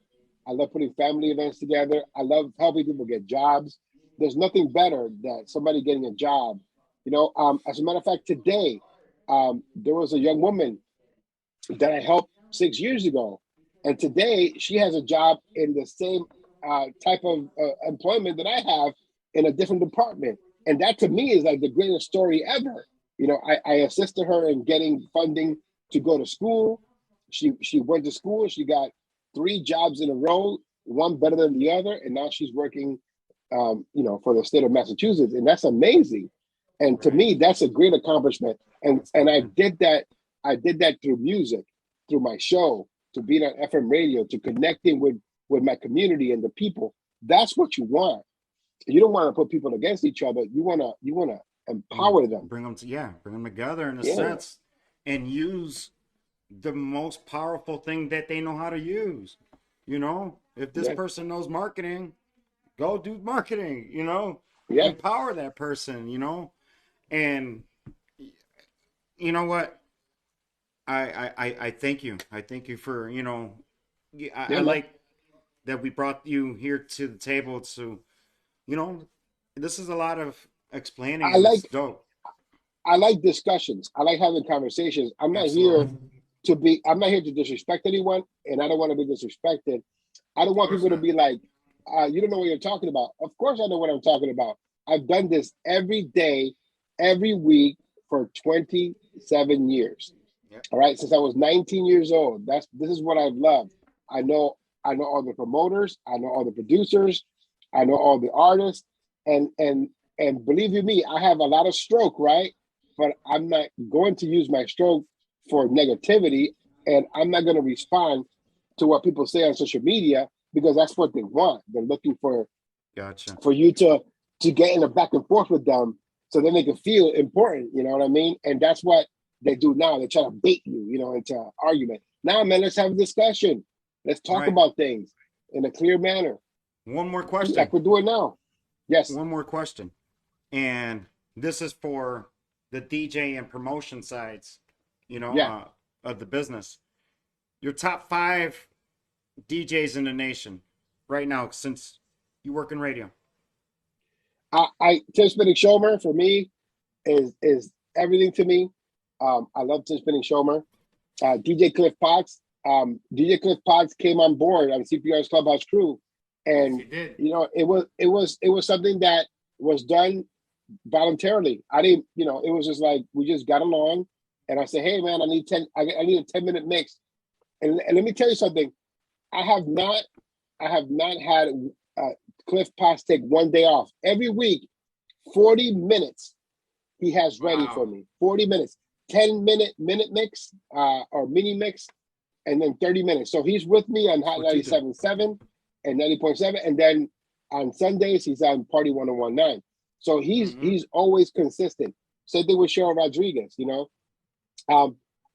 I love putting family events together. I love helping people get jobs. There's nothing better than somebody getting a job. As a matter of fact, today, there was a young woman that I helped 6 years ago. And today she has a job in the same type of employment that I have in a different department. And that to me is like the greatest story ever. You know, I assisted her in getting funding to go to school. She went to school. She got 3 jobs in a row, one better than the other, and now she's working, you know, for the state of Massachusetts, and that's amazing. And to me, that's a great accomplishment. And I did that. I did that through music, through my show, to being on FM radio, to connecting with my community and the people. That's what you want. You don't want to put people against each other. You want to empower them. Bring them together in a sense, and use the most powerful thing that they know how to use. You know, if this person knows marketing, go do marketing. You know, empower that person. You know, and you know what? I thank you. I thank you for, you know, I like that we brought you here to the table to, you know, this is a lot of explaining. I like discussions. I like having conversations. I'm not here to disrespect anyone, and I don't want to be disrespected. I don't want people to be like, you don't know what you're talking about. Of course I know what I'm talking about. I've done this every day, every week for 27 years. All right, since I was 19 years old. This is what I've loved. I know all the promoters, I know all the producers, I know all the artists, and believe you me, I have a lot of stroke, right? But I'm not going to use my stroke for negativity, and I'm not going to respond to what people say on social media, because that's what they want. They're looking for you to get in a back and forth with them, so then they can feel important. You know what I mean? And that's what they do now. They try to bait you, you know, into an argument. Now, man, let's have a discussion. Let's talk about things in a clear manner. One more question. Like we're doing now. Yes. One more question. And this is for the DJ and promotion sides, you know, of the business. Your top 5 DJs in the nation right now, since you work in radio. Tim Spinning Shomer for me is everything to me. I love Tim Spinning Shomer. DJ Cliff Potts. DJ Cliff Potts came on board on CPR's Clubhouse crew, and you know, it was something that was done voluntarily. I didn't, you know, it was just like we just got along, and I said, hey man, I need a 10-minute mix, and let me tell you something. I have not had Cliff Potts take one day off. Every week, 40 minutes he has ready for me. 40 minutes. 10-minute mix or mini mix, and then 30 minutes. So he's with me on Hot 97.7 and 90.7, and then on Sundays he's on Party 101.9. So he's always consistent. Same thing with Cheryl Rodriguez, you know.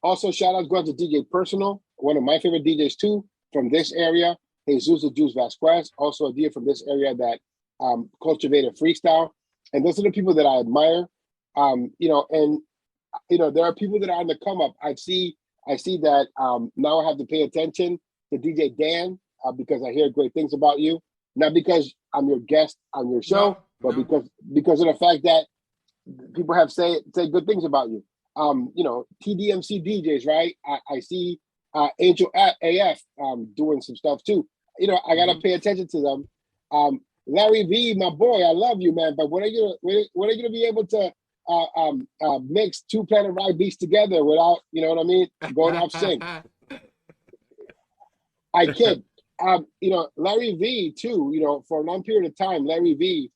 Also, shout out going to DJ Personal, one of my favorite DJs too, from this area. Jesus the Juice Vasquez, also a DJ from this area that cultivated freestyle. And those are the people that I admire. You know, and you know, there are people that are on the come up. I see that now I have to pay attention to DJ Dan because I hear great things about you. Not because I'm your guest on your show, but because of the fact that people have say good things about you. You know, TDMC DJs, right? I see Angel AF doing some stuff too. You know, I gotta pay attention to them. Larry V, my boy, I love you, man. But when are you gonna be able to mix 2 Planet Rock beats together without, you know what I mean, going off sync? I kid. You know, Larry V too, you know, for a long period of time, Larry V,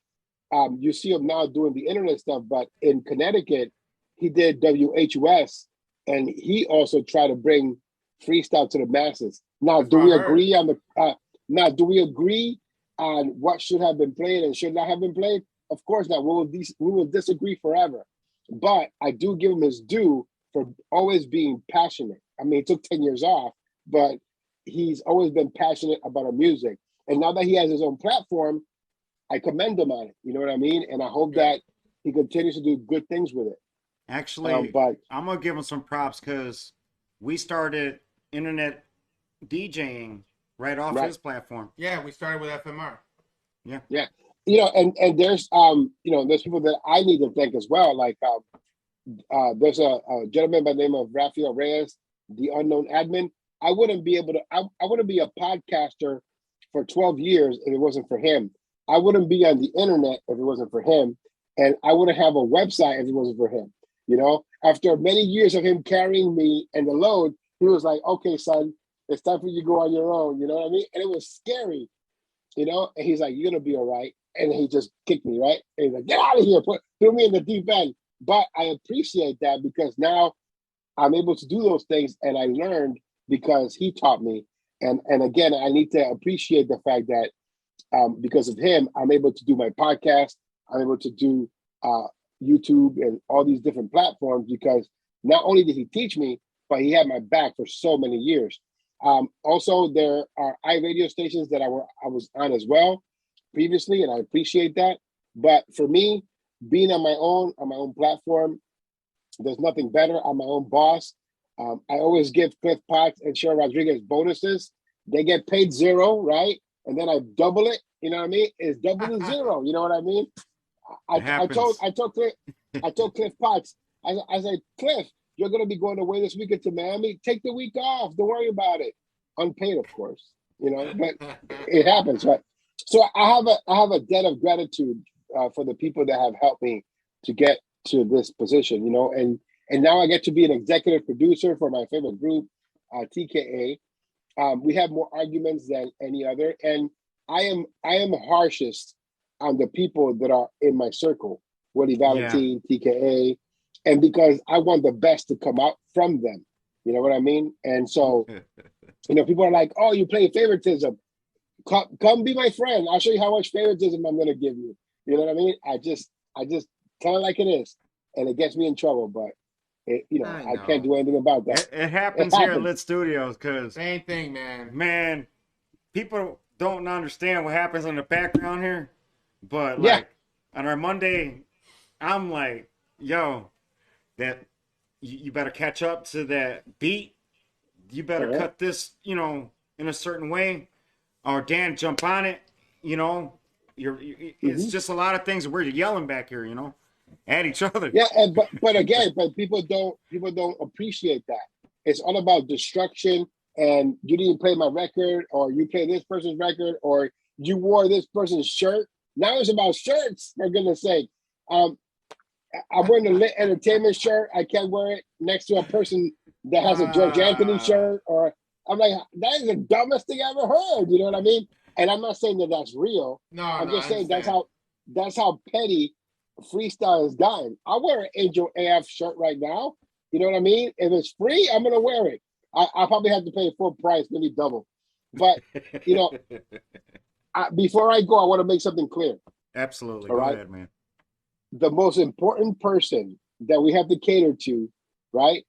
you see him now doing the internet stuff, but in Connecticut, he did WHUS, and he also tried to bring freestyle to the masses. Now, do we agree on what should have been played and should not have been played? Of course not. We will disagree forever. But I do give him his due for always being passionate. I mean, it took 10 years off, but he's always been passionate about our music. And now that he has his own platform, I commend him on it. You know what I mean? And I hope that he continues to do good things with it. Actually, but I'm going to give him some props because we started internet DJing right off his platform. Yeah, we started with FMR. Yeah. Yeah. You know, and there's you know, there's people that I need to thank as well. Like there's a gentleman by the name of Rafael Reyes, the unknown admin. I wouldn't be able to. I wouldn't be a podcaster for 12 years if it wasn't for him. I wouldn't be on the internet if it wasn't for him, and I wouldn't have a website if it wasn't for him. You know, after many years of him carrying me and the load, he was like, "Okay, son, it's time for you to go on your own." You know what I mean? And it was scary, you know. And he's like, "You're gonna be all right." And he just kicked me, right? And he's like, "Get out of here! Threw me in the deep end." But I appreciate that because now I'm able to do those things, and I learned because he taught me. And again, I need to appreciate the fact that because of him, I'm able to do my podcast. I'm able to do YouTube and all these different platforms because not only did he teach me, but he had my back for so many years. Also, there are iRadio stations that I was on as well previously, and I appreciate that. But for me, being on my own platform, there's nothing better. I'm my own boss. I always give Cliff Potts and Cheryl Rodriguez bonuses. They get paid $0, right? And then I double it. You know what I mean? It's double the $0. You know what I mean? I told Cliff Potts. I said, Cliff, you're gonna be going away this weekend to Miami. Take the week off. Don't worry about it. Unpaid, of course. You know, but it happens, right? So I have a debt of gratitude for the people that have helped me to get to this position. You know, and now I get to be an executive producer for my favorite group, TKA. We have more arguments than any other, and I am harshest on the people that are in my circle, Woody Valentine, TKA, and because I want the best to come out from them. You know what I mean? And so, you know, people are like, "Oh, you play favoritism. Come be my friend. I'll show you how much favoritism I'm going to give you." You know what I mean? I just tell it like it is, and it gets me in trouble, but. I can't do anything about that. It happens here at Lit Studios because same thing, man. Man, people don't understand what happens in the background here, but like on our Monday, I'm like, "Yo, that you better catch up to that beat. You better cut this, you know, in a certain way, or Dan jump on it. You know, it's just a lot of things we're yelling back here, you know." At each other. Yeah, but people don't appreciate that. It's all about destruction, and you didn't play my record, or you play this person's record, or you wore this person's shirt. Now it's about shirts, for goodness sake. I'm wearing the Lit Entertainment shirt. I can't wear it next to a person that has a George Anthony shirt, or I'm like, that is the dumbest thing I ever heard. You know what I mean? And I'm not saying that that's real. I'm just saying that's how petty freestyle has gotten. I wear an Angel AF shirt right now. You know what I mean? If it's free, I'm gonna wear it. I probably have to pay full price, maybe double. But you know, before I go, I want to make something clear. Absolutely. Go ahead, man. The most important person that we have to cater to, right,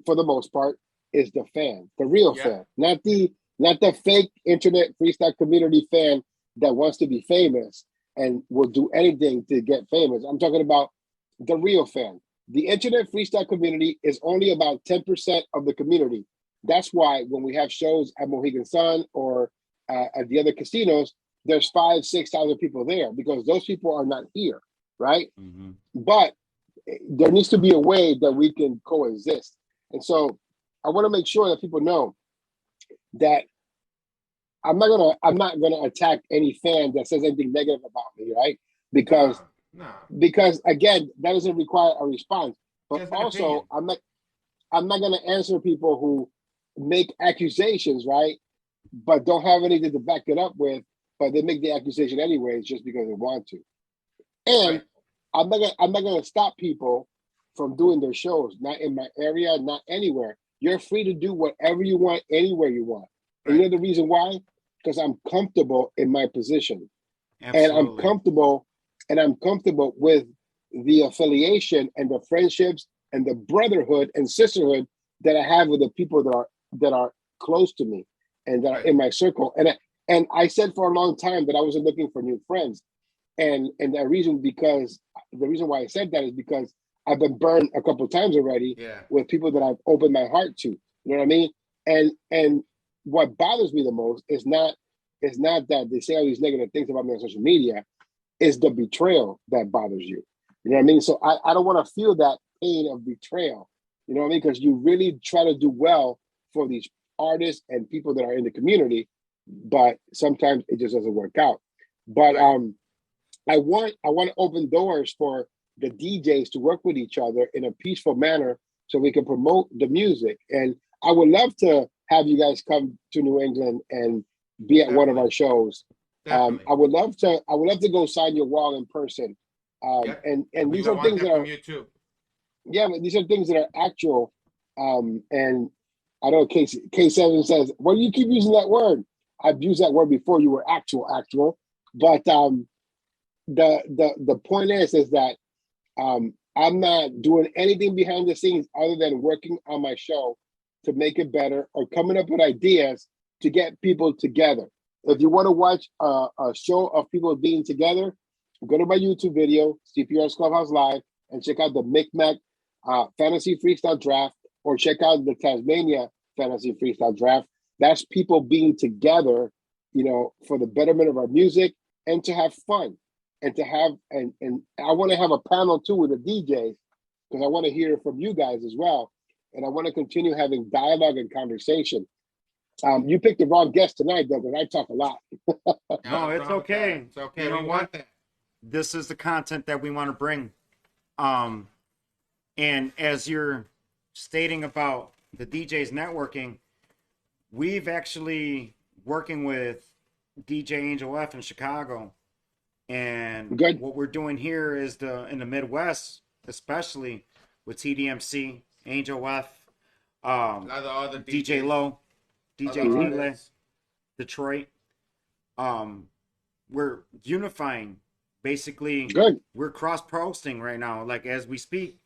for the most part, is the fan, the real fan, not the fake internet freestyle community fan that wants to be famous and will do anything to get famous. I'm talking about the real fan. The internet freestyle community is only about 10% of the community. That's why when we have shows at Mohegan Sun or at the other casinos, there's 5,000 to 6,000 people there because those people are not here, right? Mm-hmm. But there needs to be a way that we can coexist. And so I want to make sure that people know that I'm not gonna attack any fan that says anything negative about me, right? Because again, that doesn't require a response. But also, I'm not gonna answer people who make accusations, right? But don't have anything to back it up with, but they make the accusation anyways just because they want to. And I'm not gonna stop people from doing their shows, not in my area, not anywhere. You're free to do whatever you want, anywhere you want. And you know the reason why? Because I'm comfortable in my position. Absolutely. And I'm comfortable with the affiliation and the friendships and the brotherhood and sisterhood that I have with the people that are close to me and that are in my circle. And I said for a long time that I wasn't looking for new friends. And the reason why I said that is because I've been burned a couple of times already with people that I've opened my heart to. You know what I mean? And what bothers me the most is not that they say all these negative things about me on social media, is the betrayal that bothers you. You know what I mean? So I don't want to feel that pain of betrayal. You know what I mean? Because you really try to do well for these artists and people that are in the community, but sometimes it just doesn't work out. But I want to open doors for the DJs to work with each other in a peaceful manner so we can promote the music. And I would love to have you guys come to New England and be at one of our shows. I would love to go sign your wall in person. And these are things that are from you too. Yeah, but these are things that are actual. And I know K7 says, "Why do you keep using that word?" I've used that word before. You were actual. But the point is that I'm not doing anything behind the scenes other than working on my show to make it better or coming up with ideas to get people together. If you want to watch a show of people being together, go to my YouTube video, CPR's Clubhouse Live, and check out the Micmac Fantasy Freestyle Draft, or check out the Tasmania Fantasy Freestyle Draft. That's people being together, for the betterment of our music and to have fun. And to have, and I want to have a panel too with the DJs, because I want to hear from you guys as well. And I want to continue having dialogue and conversation. You picked the wrong guest tonight, though, because I talk a lot. No, it's okay. It's okay. You know what? This is the content that we want to bring. And as you're stating about the DJs networking, we've actually working with DJ Angel F in Chicago. And what we're doing here is in the Midwest, especially with TDMC, Angel F, other DJ Low, DJ Tile, Detroit. We're unifying. Basically, we're cross-posting right now. Like as we speak,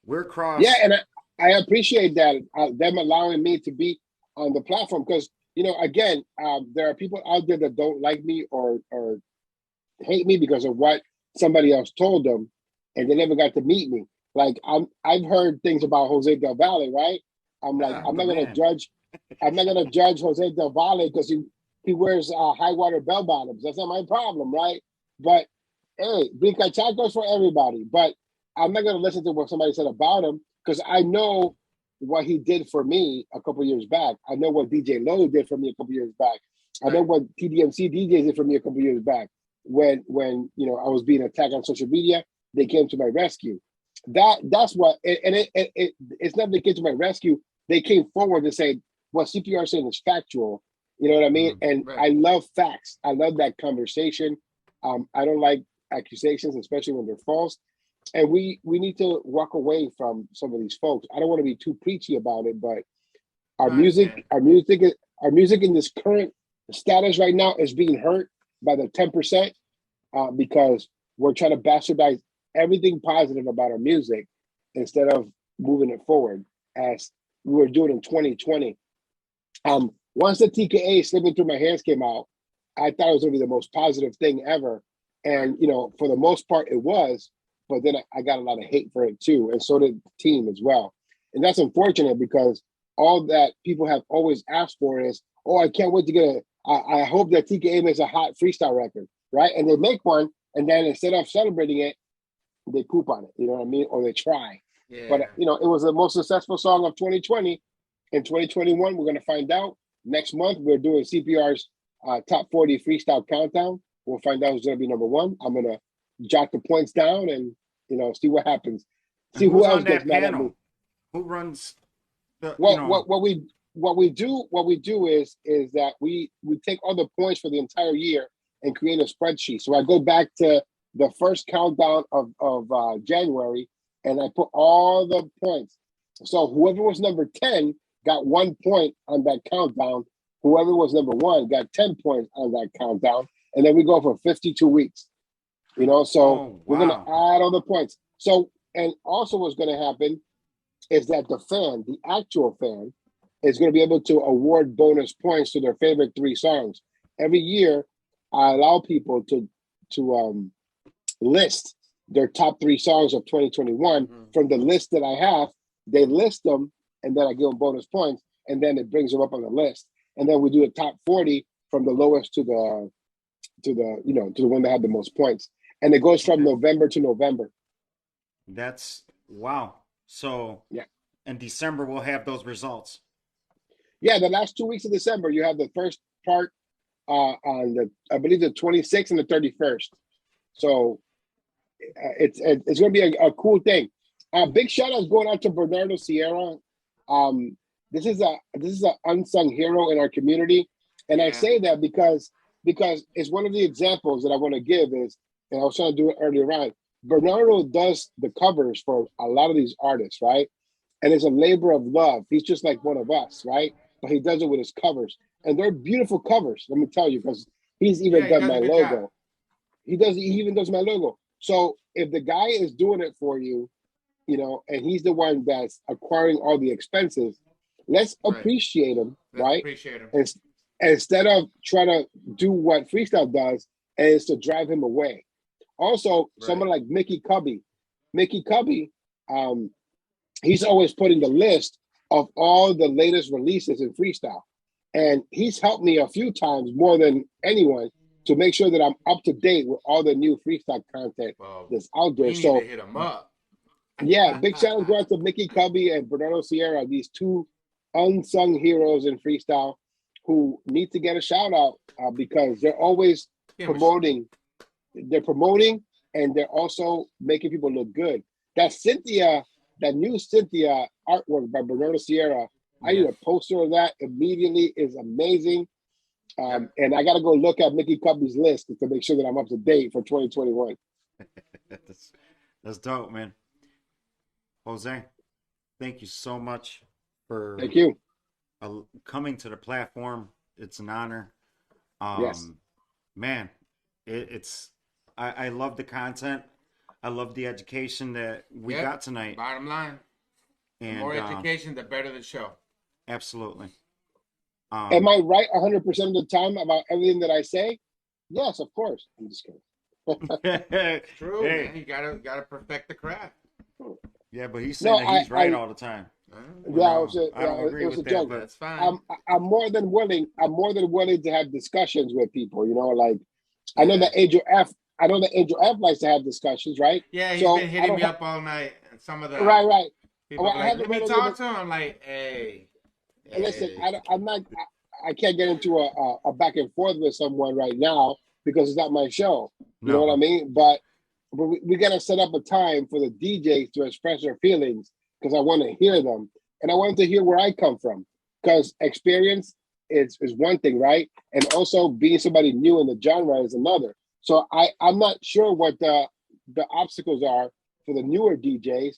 we're cross. Yeah, and I appreciate that them allowing me to be on the platform because again, there are people out there that don't like me or hate me because of what somebody else told them, and they never got to meet me. Like I've heard things about Jose Delvalle, right? I'm like, I'm not gonna judge Jose Delvalle because he wears high water bell bottoms. That's not my problem, right? But hey, brincachacos for everybody. But I'm not gonna listen to what somebody said about him because I know what he did for me a couple years back. I know what DJ Lowe did for me a couple years back. I know what TDMC DJs did for me a couple years back. When I was being attacked on social media, they came to my rescue. That's what, and it's not they came to my rescue. They came forward and said what CPR is saying is factual. You know what I mean? And I love facts. I love that conversation. I don't like accusations, especially when they're false. And we need to walk away from some of these folks. I don't want to be too preachy about it, but our music in this current status right now is being hurt by the 10% because we're trying to bastardize everything positive about our music instead of moving it forward as we were doing in 2020. Once the TKA slipping through my hands came out, I thought it was going to be the most positive thing ever. And, for the most part, it was. But then I got a lot of hate for it, too. And so did the team as well. And that's unfortunate because all that people have always asked for is, I can't wait to get I hope that TKA makes a hot freestyle record, right? And they make one, and then instead of celebrating it, they poop on it, you know what I mean? Or they try. Yeah. But, it was the most successful song of 2020. In 2021, we're going to find out. Next month, we're doing CPR's Top 40 Freestyle Countdown. We'll find out who's going to be number one. I'm going to jot the points down and, see what happens. See who else gets mad at me. Who runs the, What we do is that we take all the points for the entire year and create a spreadsheet. So I go back to the first countdown of January and I put all the points. So whoever was number 10 got 1 point on that countdown. Whoever was number 1 got 10 points on that countdown. And then we go for 52 weeks. So we're going to add all the points. So, and also what's going to happen is that the actual fan, is going to be able to award bonus points to their favorite 3 songs. Every year, I allow people to list their top 3 songs of 2021 from the list that I have. They list them, and then I give them bonus points, and then it brings them up on the list. And then we do a top 40 from the lowest to the one that had the most points. And it goes from November to November. That's wow. So in December we'll have those results. Yeah, the last 2 weeks of December, you have the first part on the, I believe, the 26th and the 31st. So it's going to be a cool thing. Big shout out going out to Bernardo Sierra. This is an unsung hero in our community, and I say that because it's one of the examples that I want to give is, and I was trying to do it earlier on. Bernardo does the covers for a lot of these artists, right? And it's a labor of love. He's just like one of us, right? But he does it with his covers, and they're beautiful covers. Let me tell you, because he's even done my logo. He even does my logo. So if the guy is doing it for you, you know, and he's the one that's acquiring all the expenses, let's appreciate him, right? Appreciate him. Instead of trying to do what Freestyle does, and is to drive him away. Also, someone like Mickey Cubby, he's always putting the list of all the latest releases in Freestyle. And he's helped me a few times more than anyone to make sure that I'm up to date with all the new Freestyle content that's out there. So need to hit him up. Yeah, big shout out go out to Mickey Cubby and Bernardo Sierra, these two unsung heroes in Freestyle who need to get a shout out because they're always promoting. They're promoting and they're also making people look good. That new Cynthia artwork by Bernardo Sierra, I need a poster of that immediately. Is amazing. And I got to go look at Mickey Cubby's list to make sure that I'm up to date for 2021. That's dope, man. Jose, thank you so much for coming to the platform. It's an honor. Yes. Man, I love the content. I love the education that we got tonight. Bottom line. And the more education, the better the show. Absolutely. Am I right 100% of the time about everything that I say? Yes, of course. I'm just kidding. True, man. You gotta perfect the craft. Yeah, but he's saying that he's right all the time. It was a joke. That's fine. I'm more than willing to have discussions with people. You know, like I know that Angel F likes to have discussions, right? Yeah, he's been hitting me up all night. And some of the right. people like, let me talk to him. I'm like, hey. Listen, I can't get into a back and forth with someone right now because it's not my show. You know what I mean? But we got to set up a time for the DJs to express their feelings because I want to hear them. And I want them to hear where I come from because experience is one thing, right? And also being somebody new in the genre is another. So I'm not sure what the obstacles are for the newer DJs.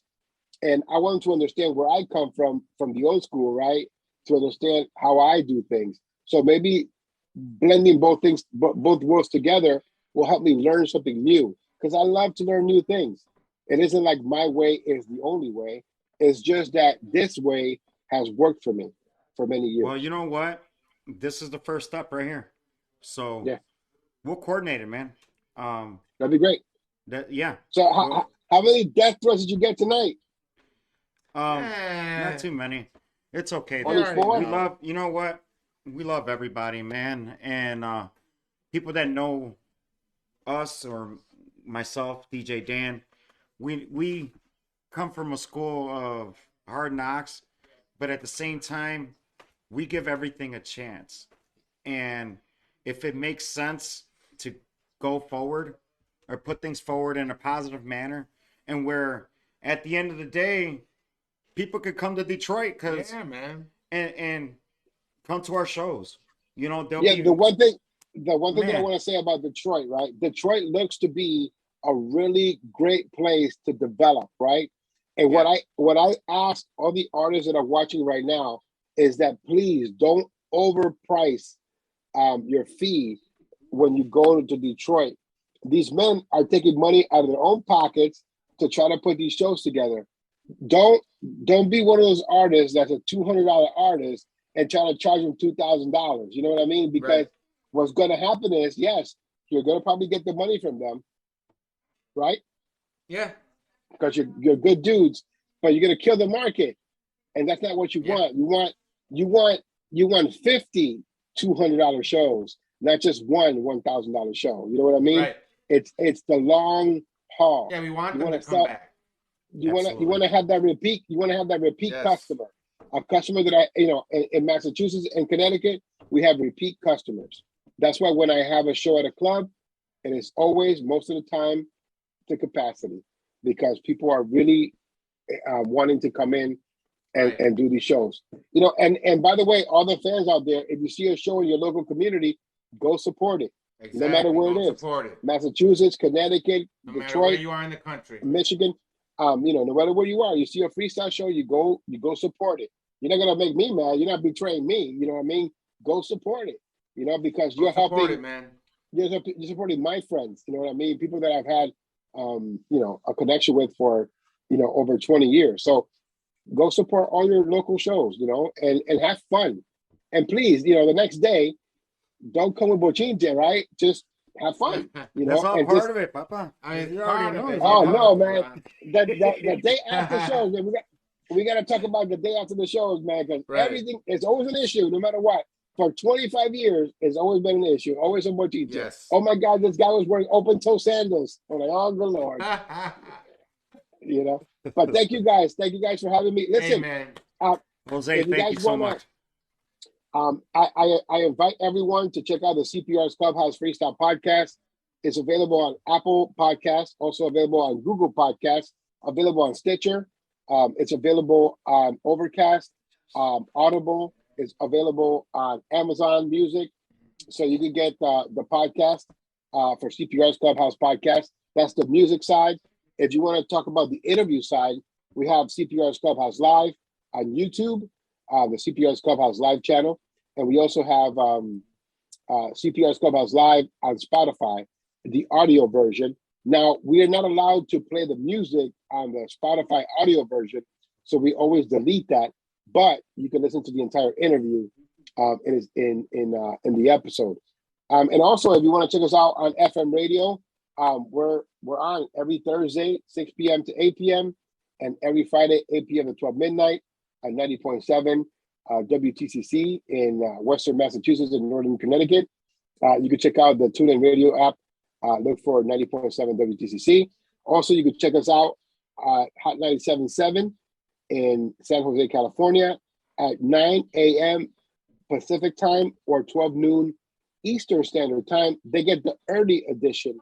And I want them to understand where I come from the old school, right? To understand how I do things. So maybe blending both worlds together will help me learn something new because I love to learn new things. It isn't like my way is the only way. It's just that this way has worked for me for many years. Well, you know what? This is the first step right here. So we'll coordinate it, man. That'd be great. So how many death threats did you get tonight? Not too many. It's okay. Only 4? We love, you know what? We love everybody, man. And people that know us or myself, DJ Dan, we come from a school of hard knocks, but at the same time, we give everything a chance. And if it makes sense to go forward or put things forward in a positive manner, and where at the end of the day, people could come to Detroit and come to our shows. You know, the one thing that I want to say about Detroit, right? Detroit looks to be a really great place to develop, right? And what I ask all the artists that are watching right now is that please don't overprice your fee when you go to Detroit. These men are taking money out of their own pockets to try to put these shows together. Don't be one of those artists that's a $200 artist and try to charge them $2,000. You know what I mean? Because what's going to happen is, yes, you're going to probably get the money from them, right? Yeah. Because you're good dudes, but you're going to kill the market, and that's not what you want. You want 50 $200 shows, not just one $1,000 show. You know what I mean? Right. It's the long haul. Yeah, we want them to come back. You want to have that repeat. You want to have that repeat customer. A customer that in Massachusetts and Connecticut, we have repeat customers. That's why when I have a show at a club, it is always, most of the time, to capacity, because people are really wanting to come in and do these shows. And by the way, all the fans out there, if you see a show in your local community, go support it. Exactly. No matter where it is. Support it. Massachusetts, Connecticut, Detroit, where you are in the country, Michigan. No matter where you are, you see a freestyle show, you go support it. You're not gonna make me mad. You're not betraying me. You know what I mean? Go support it. Because you're helping. It, man. You're supporting my friends. You know what I mean? People that I've had, a connection with for, over 20 years. So go support all your local shows. And have fun. And please, the next day, don't come with bochinche, right? Just have fun. That's all part of it, Papa. You already know. Oh no, man! The day after shows, man, we got to talk about the day after the shows, man, because everything is always an issue, no matter what. For 25 years, it's always been an issue. Always a bochinche. Yes. Oh my God, this guy was wearing open-toe sandals. I'm like, oh good Lord. But thank you guys. Thank you guys for having me. Listen, hey, man. Jose, thank you so much. I invite everyone to check out the CPR's Clubhouse Freestyle Podcast. It's available on Apple Podcasts, also available on Google Podcasts, available on Stitcher. It's available on Overcast, Audible. It's available on Amazon Music. So you can get the podcast for CPR's Clubhouse Podcast. That's the music side. If you want to talk about the interview side, we have CPR's Clubhouse Live on YouTube, the CPR's Clubhouse Live channel. And we also have CPR's Clubhouse Live on Spotify, the audio version. Now, we are not allowed to play the music on the Spotify audio version, so we always delete that. But you can listen to the entire interview in the episode. And also, if you want to check us out on FM radio, we're on every Thursday, 6 p.m. to 8 p.m. and every Friday, 8 p.m. to 12 midnight at 90.7 WTCC in Western Massachusetts and Northern Connecticut. You can check out the TuneIn Radio app. Look for 90.7 WTCC. Also, you can check us out Hot 97.7 in San Jose, California at 9 a.m. Pacific time or 12 noon Eastern Standard Time. They get the early edition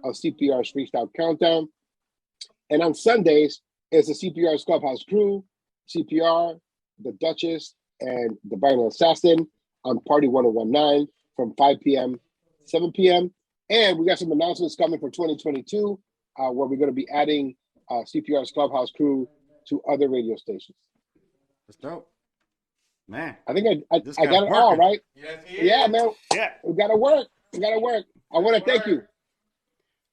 of CPR's Freestyle Countdown. And on Sundays, it's the CPR's Clubhouse crew, CPR, the Duchess, and the Vinyl Assassin on Party 1019 from 5 p.m. 7 p.m. And we got some announcements coming for 2022 where we're going to be adding CPR's Clubhouse crew to other radio stations. That's dope. Man. I think I got it all, right? Yes, yeah, man. Yeah. We got to work. I want to thank you.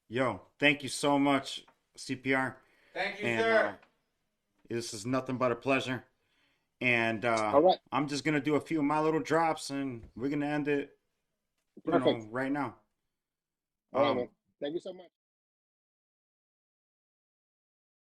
Yo, thank you so much, CPR. Thank you, sir. This is nothing but a pleasure. And all right. I'm just going to do a few of my little drops, and we're going to end it Perfect. right now. All right, man. Thank you so much.